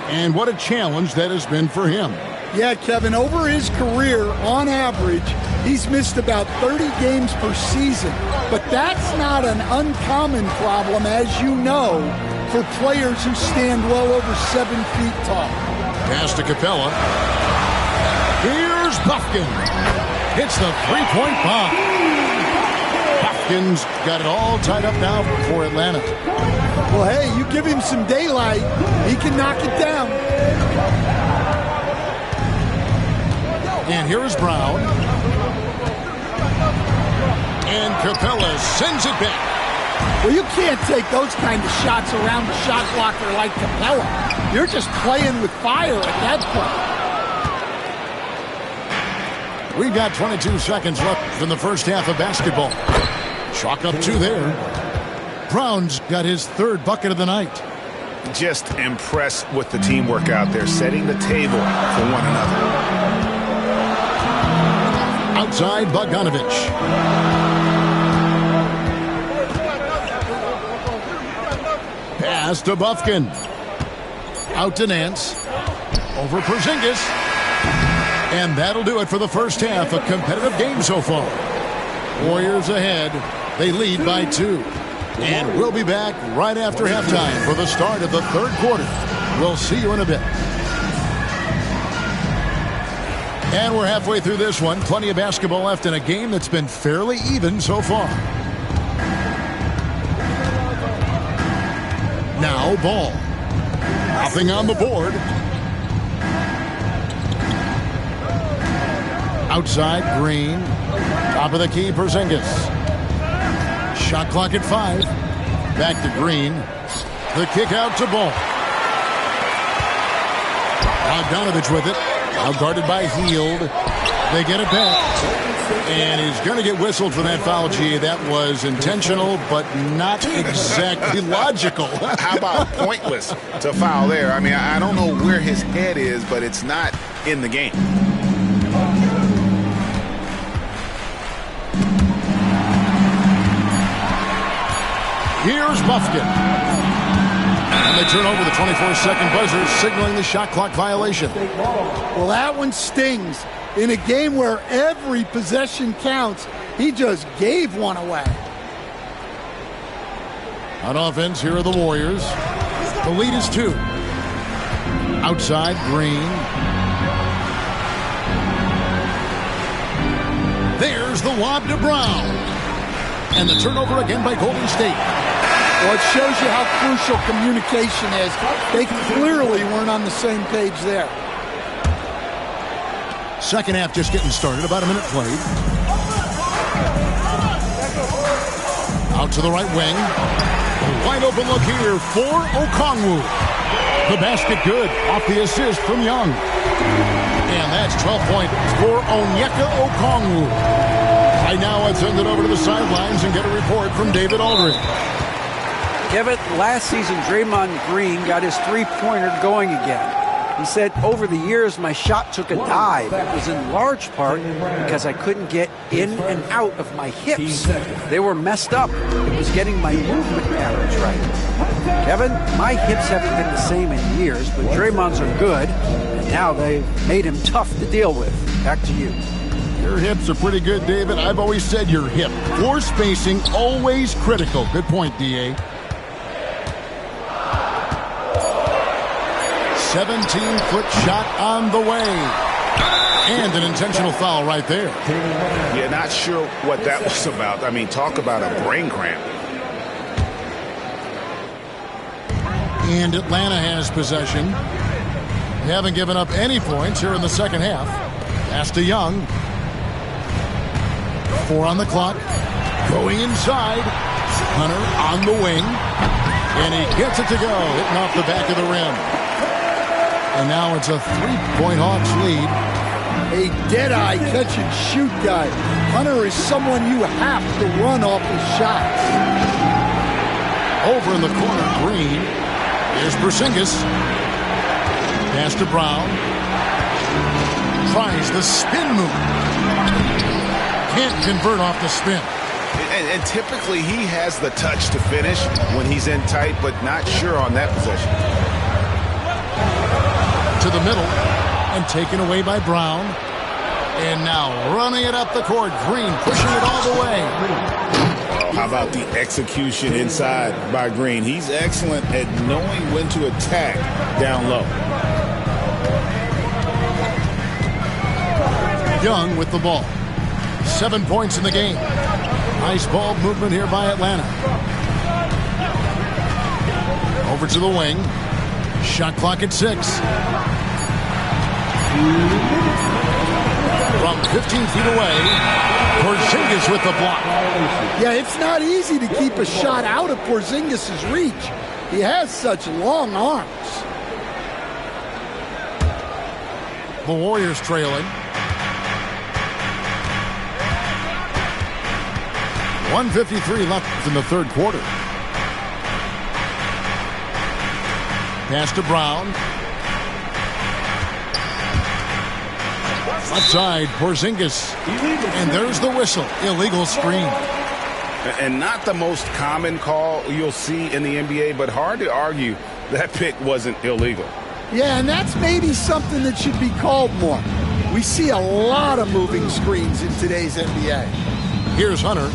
And what a challenge that has been for him. Yeah, Kevin, over his career, on average, he's missed about 30 games per season. But that's not an uncommon problem, as you know, for players who stand well over 7 feet tall. Pass to Capella. Here's Buffkin. Hits the three-point bomb. Buffkin's got it all tied up now for Atlanta. Well, hey, you give him some daylight, he can knock it down. And here is Brown. And Capella sends it back. Well, you can't take those kind of shots around the shot blocker like Capella. You're just playing with fire at that point. We've got 22 seconds left in the first half of basketball. Chalk up 2 there. Brown's got his 3rd bucket of the night. Just impressed with the teamwork out there, setting the table for one another. Outside Bogdanovich. Pass to Buffkin. Out to Nance. Over Porzingis. And that'll do it for the first half. A competitive game so far. Warriors ahead. They lead by 2. And we'll be back right after halftime for the start of the 3rd quarter. We'll see you in a bit. And we're halfway through this one. Plenty of basketball left in a game that's been fairly even so far. Now Ball. Nothing on the board. Outside Green. Top of the key, Porzingis. Shot clock at 5. Back to Green. The kick out to Ball. Bogdanovich with it. Out guarded by Hield. They get it back. And he's going to get whistled for that foul, G. That was intentional, but not exactly logical. How about pointless to foul there? I mean, I don't know where his head is, but it's not in the game. Here's Buffkin. And they turn over the 24-second buzzer, signaling the shot clock violation. Well, that one stings. In a game where every possession counts, he just gave one away. On offense, here are the Warriors. The lead is 2. Outside, Green. There's the lob to Brown. And the turnover again by Golden State. Well, it shows you how crucial communication is. They clearly weren't on the same page there. Second half just getting started. About a minute played. Out to the right wing. A wide open look here for Okongwu. The basket good. Off the assist from Young. And that's 12 points for Onyeka Okongwu. Right now, let's send it over to the sidelines and get a report from David Aldridge. Kevin, last season, Draymond Green got his three-pointer going again. He said, over the years, my shot took a dive. It was in large part because I couldn't get in and out of my hips. They were messed up. It was getting my movement patterns right. Kevin, my hips haven't been the same in years, but Draymond's are good, and now they've made him tough to deal with. Back to you. Your hips are pretty good, David. I've always said your hip. Floor spacing, always critical. Good point, D.A. 17-foot shot on the way. And an intentional foul right there. Yeah, not sure what that was about. I mean, talk about a brain cramp. And Atlanta has possession. They haven't given up any points here in the second half. Pass to Young. 4 on the clock. Going inside. Hunter on the wing. And he gets it to go. Hitting off the back of the rim. And now it's a 3-point Hawks lead. A dead-eye catch-and-shoot guy. Hunter is someone you have to run off his shots. Over in the corner, Green. Here's Porzingis. Pass to Brown. Tries the spin move. Can't convert off the spin. And typically he has the touch to finish when he's in tight, but not sure on that possession. To the middle and taken away by Brown. And now running it up the court. Green pushing it all the way. How about the execution inside by Green? He's excellent at knowing when to attack down low. Young with the ball. 7 points in the game. Nice ball movement here by Atlanta. Over to the wing. Shot clock at 6. From 15 feet away, Porzingis with the block. Yeah, it's not easy to keep a shot out of Porzingis' reach. He has such long arms. The Warriors trailing. 1:53 left in the third quarter. Pass to Brown. Left side, Porzingis. And there's the whistle. Illegal screen. And not the most common call you'll see in the NBA, but hard to argue that pick wasn't illegal. Yeah, and that's maybe something that should be called more. We see a lot of moving screens in today's NBA. Here's Hunter.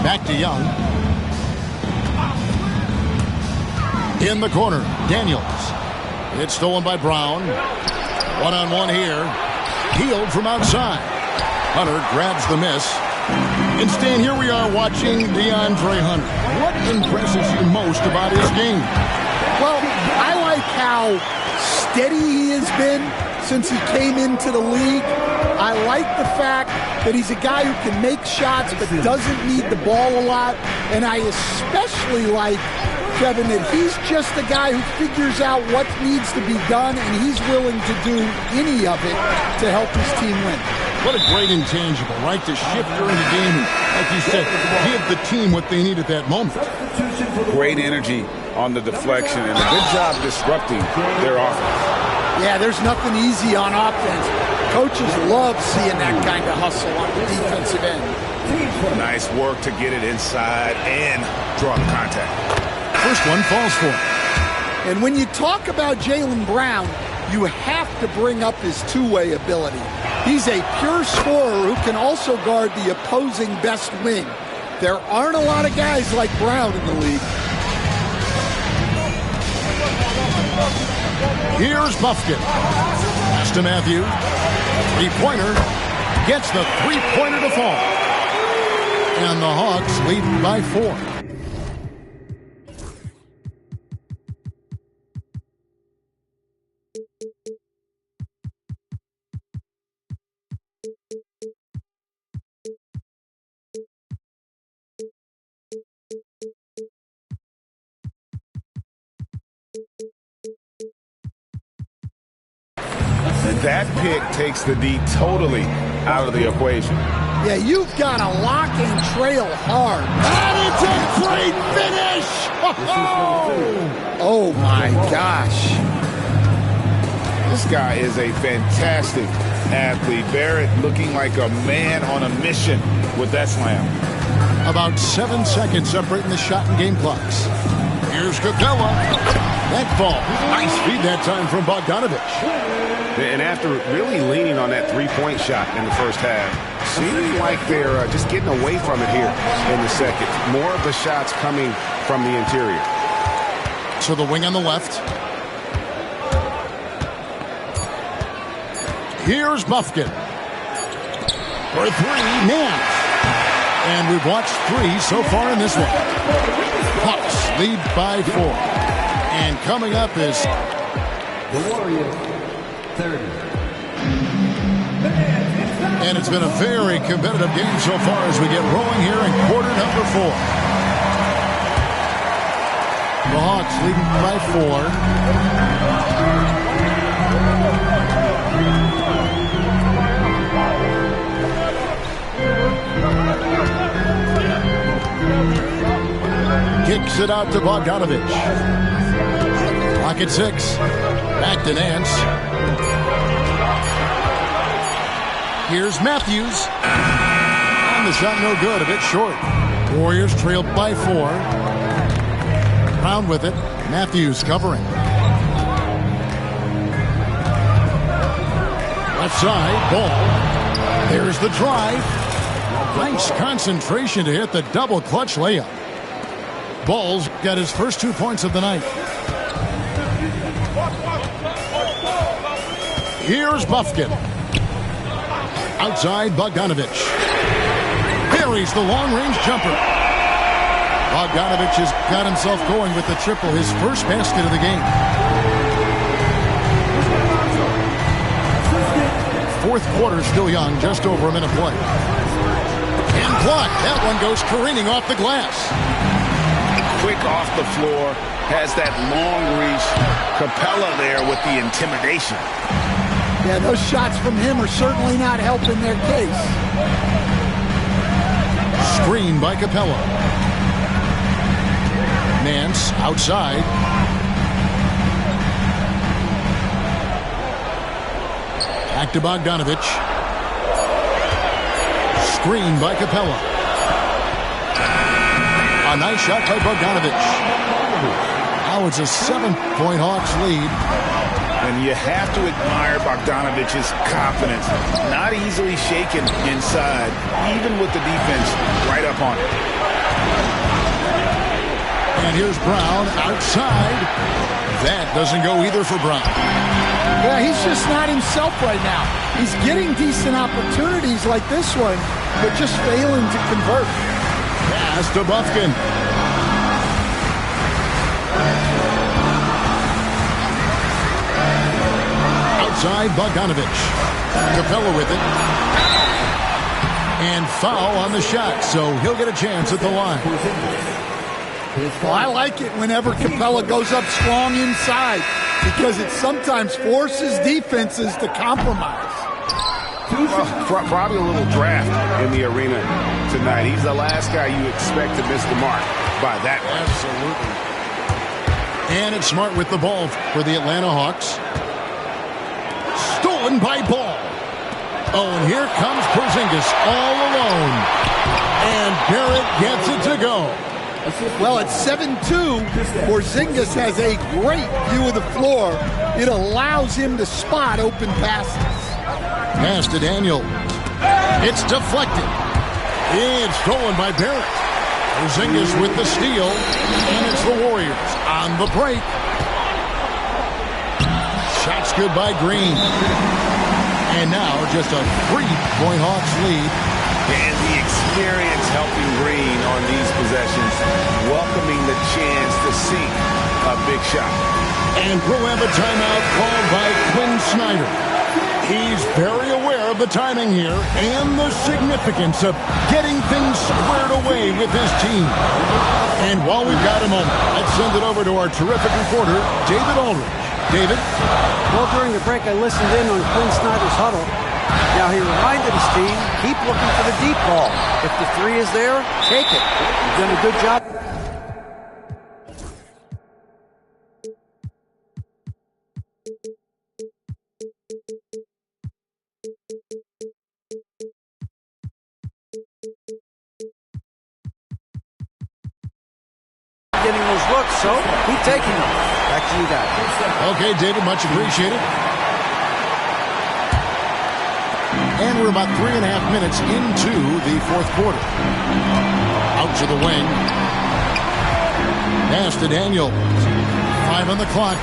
Back to Young. In the corner, Daniels. It's stolen by Brown. One-on-one here. Healed from outside. Hunter grabs the miss. And Stan, here we are watching DeAndre Hunter. What impresses you most about his game? Well, I like how steady he has been since he came into the league. I like the fact that he's a guy who can make shots but doesn't need the ball a lot. And I especially like, Kevin, that he's just a guy who figures out what needs to be done, and he's willing to do any of it to help his team win. What a great intangible, right? To shift during the game and, like you said, give the team what they need at that moment. Great energy on the deflection and a good job disrupting their offense. Yeah, there's nothing easy on offense. Coaches love seeing that kind of hustle on the defensive end. Nice work to get it inside and draw the contact. First one falls for him. And when you talk about Jaylen Brown, you have to bring up his two-way ability. He's a pure scorer who can also guard the opposing best wing. There aren't a lot of guys like Brown in the league. Here's Buffkin. Pass to Matthews. Three-pointer. Gets the three-pointer to fall. And the Hawks lead by 4. That pick takes the D totally out of the equation. Yeah, you've got to lock and trail hard. And it's a great finish! Oh my gosh. This guy is a fantastic athlete. Barrett looking like a man on a mission with that slam. About 7 seconds separating the shot and game clocks. Here's Capella. That ball. Nice feed that time from Bogdanovich. And after really leaning on that three-point shot in the first half, seems like they're just getting away from it here in the second. More of the shots coming from the interior. To the wing on the left. Here's Bufkin. For three, Nance. And we've watched three so far in this one. Hawks lead by 4. And coming up is The Warriors, 30. And it's been a very competitive game so far as we get rolling here in quarter number 4. The Hawks leading by 4. Kicks it out to Bogdanovich. Clock at 6. Back to Nance. Here's Matthews. And the shot no good, a bit short. Warriors trail by 4. Brown with it. Matthews covering. Left side, Ball. There's the drive. Nice concentration to hit the double clutch layup. Ball's got his first 2 points of the night. Here's Bufkin. Outside, Bogdanovich. Buries the long-range jumper. Bogdanovich has got himself going with the triple, his first basket of the game. Fourth quarter still young, just over a minute play. And blocked. That one goes careening off the glass. Quick off the floor, has that long reach. Capella there with the intimidation. Yeah, those shots from him are certainly not helping their case. Screen by Capella. Nance outside. Back to Bogdanovich. Screen by Capella. A nice shot by Bogdanovich. Now it's a 7-point Hawks lead. And you have to admire Bogdanovich's confidence. Not easily shaken inside, even with the defense right up on it. And here's Brown outside. That doesn't go either for Brown. Yeah, he's just not himself right now. He's getting decent opportunities like this one, but just failing to convert. Pass to Bufkin. Outside, Bogdanovich. Capella with it. And foul on the shot, so he'll get a chance at the line. Well, I like it whenever Capella goes up strong inside because it sometimes forces defenses to compromise. Probably a little draft in the arena tonight. He's the last guy you expect to miss the mark by that much. Absolutely. And it's Smart with the ball for the Atlanta Hawks. Stolen by Ball. Oh, and here comes Porzingis all alone. And Barrett gets it to go. Well, at 7-2, Porzingis has a great view of the floor. It allows him to spot open passes. Pass to Daniel. It's deflected. It's stolen by Barrett. Porzingis with the steal. And it's the Warriors on the break. Shots good by Green. And now just a 3-point Hawks lead. And the experience helping Green on these possessions, welcoming the chance to sink a big shot. And we'll have a timeout called by Quinn Snyder. He's very aware of the timing here and the significance of getting things squared away with his team. And while we've got a moment, let's send it over to our terrific reporter, David Aldridge. David? Well, during the break, I listened in on Quinn Snyder's huddle. Now, he reminded his team, keep looking for the deep ball. If the three is there, take it. You've done a good job. Getting those looks, so keep taking them. Back to you guys. Okay, David, much appreciated. And we're about 3.5 minutes into the fourth quarter. Out to the wing. Pass to Daniels. 5 on the clock.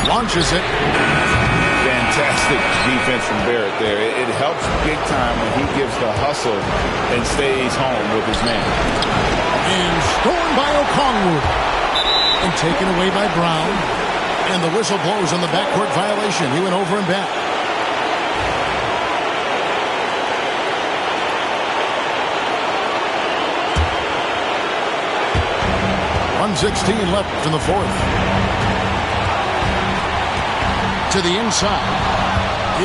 Launches it. Fantastic defense from Barrett there. It helps big time when he gives the hustle and stays home with his man. And stolen by Okongwu. And taken away by Brown. And the whistle blows on the backcourt violation. He went over and back. .116 left in the fourth. To the inside.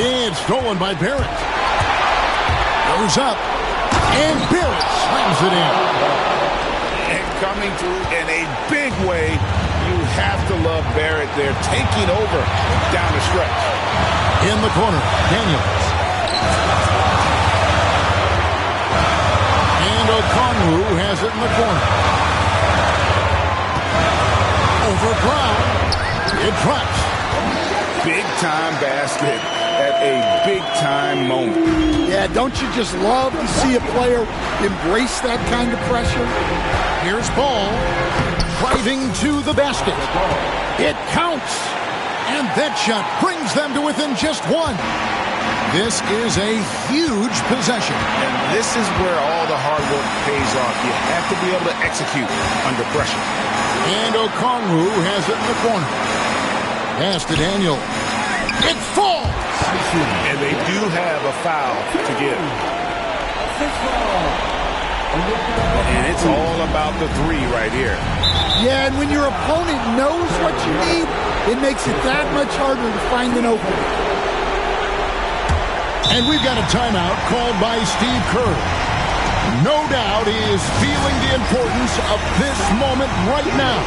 It's stolen by Barrett. Goes up. And Barrett slams it in. And coming through in a big way. You have to love Barrett there, taking over down the stretch. In the corner, Daniels. And Okongwu has it in the corner. Over Brown. It drops. Big-time basket at a big-time moment. Yeah, don't you just love to see a player embrace that kind of pressure? Here's Ball. Driving to the basket. It counts. And that shot brings them to within just one. This is a huge possession. And this is where all the hard work pays off. You have to be able to execute under pressure. And Okongwu has it in the corner. Pass to Daniel. It falls. And they do have a foul to give. And it's all about the three right here. Yeah, and when your opponent knows what you need, it makes it that much harder to find an opening. And we've got a timeout called by Steve Kerr. No doubt he is feeling the importance of this moment right now.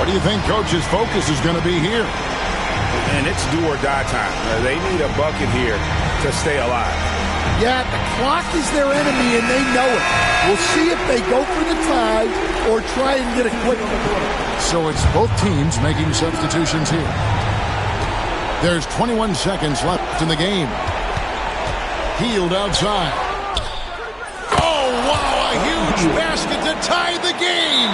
What do you think Coach's focus is going to be here? And it's do or die time. They need a bucket here to stay alive. Yeah, the clock is their enemy, and they know it. We'll see if they go for the tie or try and get a quick one. So it's both teams making substitutions here. There's 21 seconds left in the game. Hield outside. Oh, wow, a huge basket to tie the game.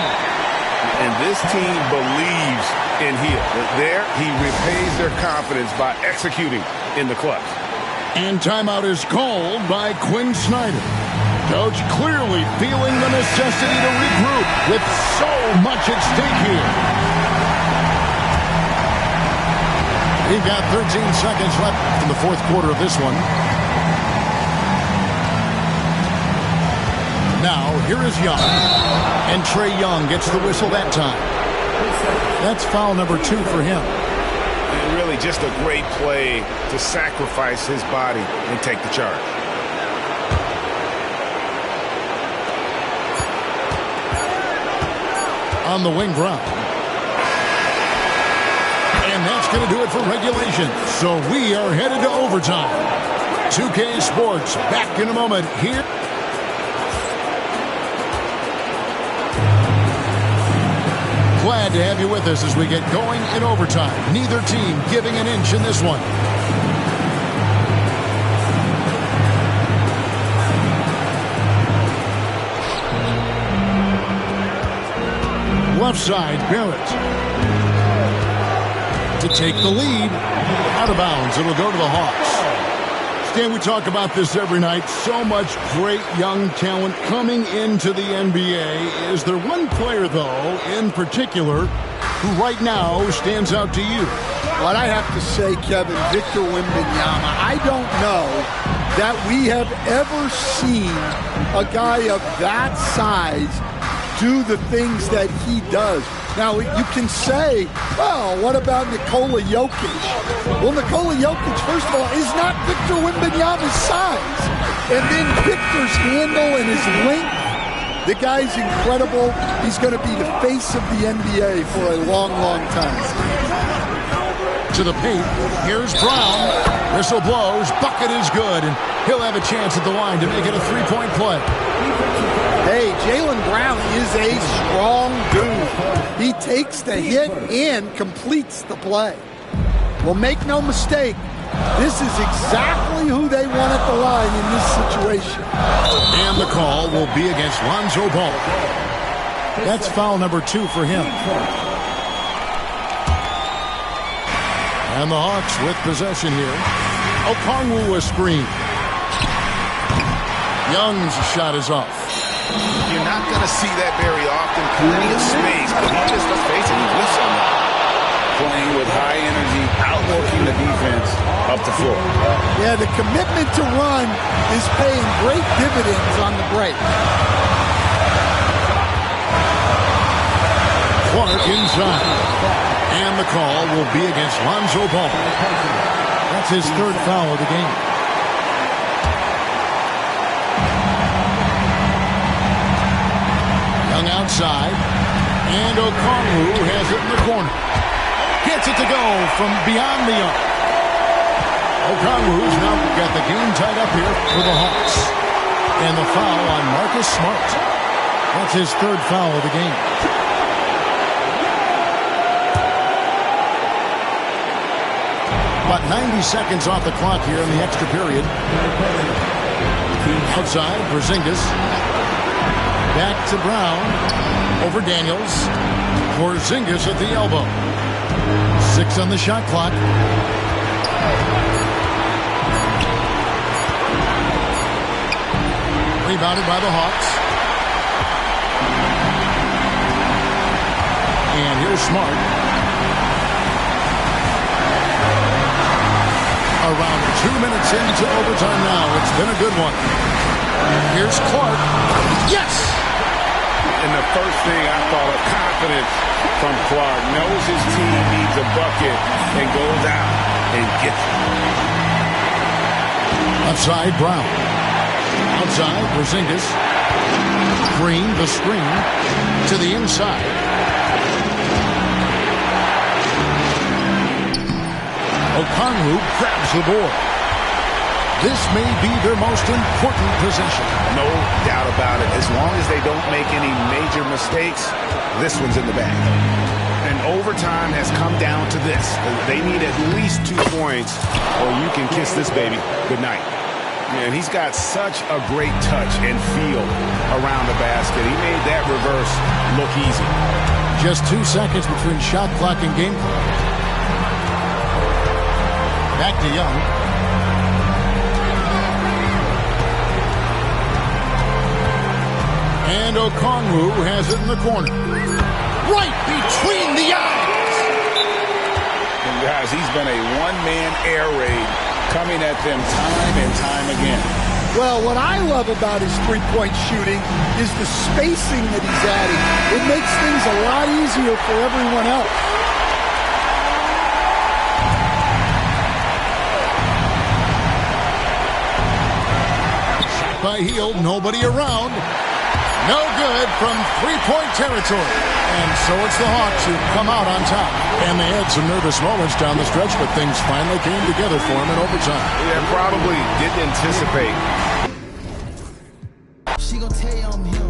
And this team believes in Hield. There, he repays their confidence by executing in the clutch. And timeout is called by Quinn Snyder. Coach clearly feeling the necessity to regroup with so much at stake here. We've got 13 seconds left in the fourth quarter of this one. Now, here is Young. And Trae Young gets the whistle that time. That's foul number 2 for him. And really just a great play to sacrifice his body and take the charge. On the wing, Brown. And that's going to do it for regulation. So we are headed to overtime. 2K Sports back in a moment here. Glad to have you with us as we get going in overtime. Neither team giving an inch in this one. Left side, Barrett. To take the lead. Out of bounds. It'll go to the Hawks. Stan, we talk about this every night. So much great young talent coming into the NBA. Is there one player, though, in particular, who right now stands out to you? What I have to say, Kevin, Victor Wembanyama, I don't know that we have ever seen a guy of that size do the things that he does. Now, you can say, well, what about Nikola Jokic? Well, Nikola Jokic, first of all, is not Victor Wembanyama's size. And then Victor's handle and his length, the guy's incredible. He's going to be the face of the NBA for a long, long time. To the paint, here's Brown. Whistle blows, bucket is good, and he'll have a chance at the line to make it a three-point play. Hey, Jaylen Brown is a strong dude. He takes the hit and completes the play. Well, make no mistake, This is exactly who they want at the line in this situation. And the call will be against Lonzo Ball. That's foul number 2 for him. And the Hawks with possession here. Okongwu a screen. Young's shot is off. You're not going to see that very often. Plenty of space, but he just, let's face it, he whiffs on that. Playing with high energy, outworking the defense up the floor. Yeah, the commitment to run is paying great dividends on the break. Clark inside. And the call will be against Lonzo Ball. That's his 3rd foul of the game. Young outside. And Okongwu has it in the corner. Gets it to go from beyond the arc. Okongwu's now got the game tied up here for the Hawks. And the foul on Marcus Smart. That's his 3rd foul of the game. About 90 seconds off the clock here in the extra period. Outside, Porzingis. Back to Brown. Over Daniels. Porzingis at the elbow. 6 on the shot clock. Rebounded by the Hawks. And here's Smart. Around 2 minutes into overtime now. It's been a good one. Here's Clark. Yes! And the first thing I thought of, confidence from Clark. Knows his team needs a bucket and goes out and gets it. Outside, Brown. Outside, Porzingis. Green, the screen. To the inside. Okongwu grabs the board. This may be their most important possession. No doubt about it. As long as they don't make any major mistakes, this one's in the bag. And overtime has come down to this. They need at least 2 points or you can kiss this baby goodnight. And he's got such a great touch and feel around the basket. He made that reverse look easy. Just 2 seconds between shot clock and game clock. Back to Young. And Okongwu has it in the corner. Right between the eyes. And guys, he's been a one-man air raid coming at them time and time again. Well, what I love about his three-point shooting is the spacing that he's adding. It makes things a lot easier for everyone else. By Hield, nobody around. No good from three-point territory. And so it's the Hawks who come out on top. And they had some nervous moments down the stretch, but things finally came together for them in overtime. Yeah, probably didn't anticipate. She gonna tell you I'm him.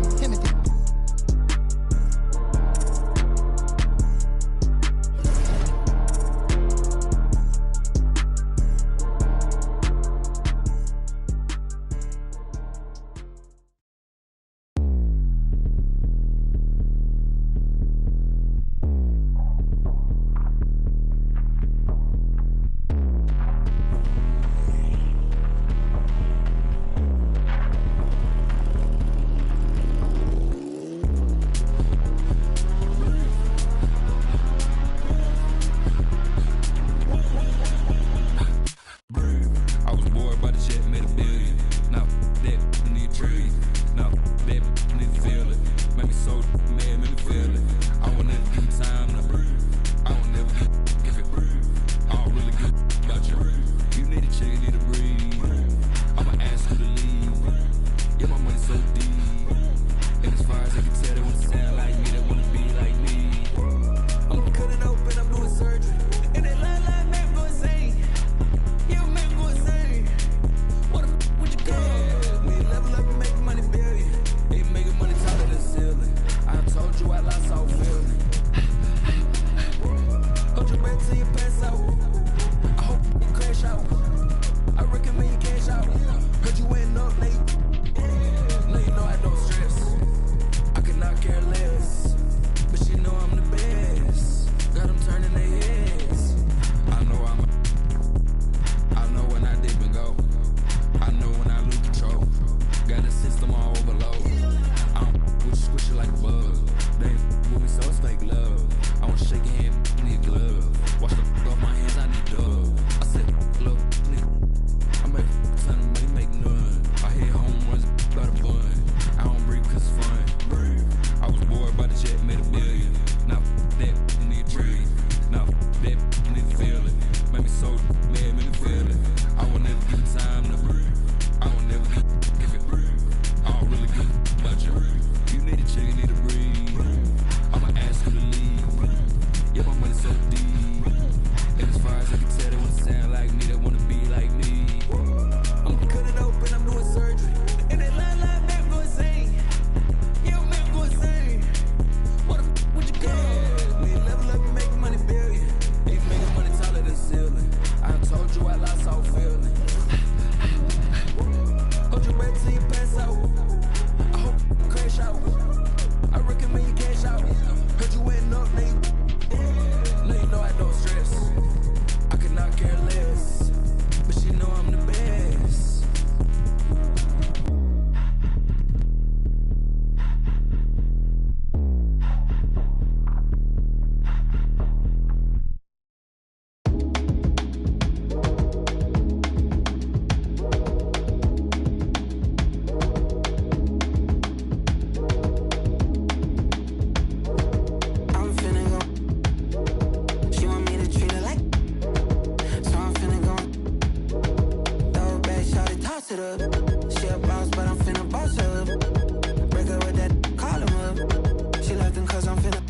it up. She a boss, but I'm finna boss her up. Break up with that, call him up. She left him cause I'm finna.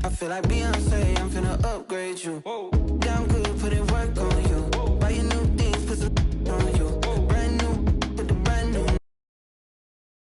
I feel like being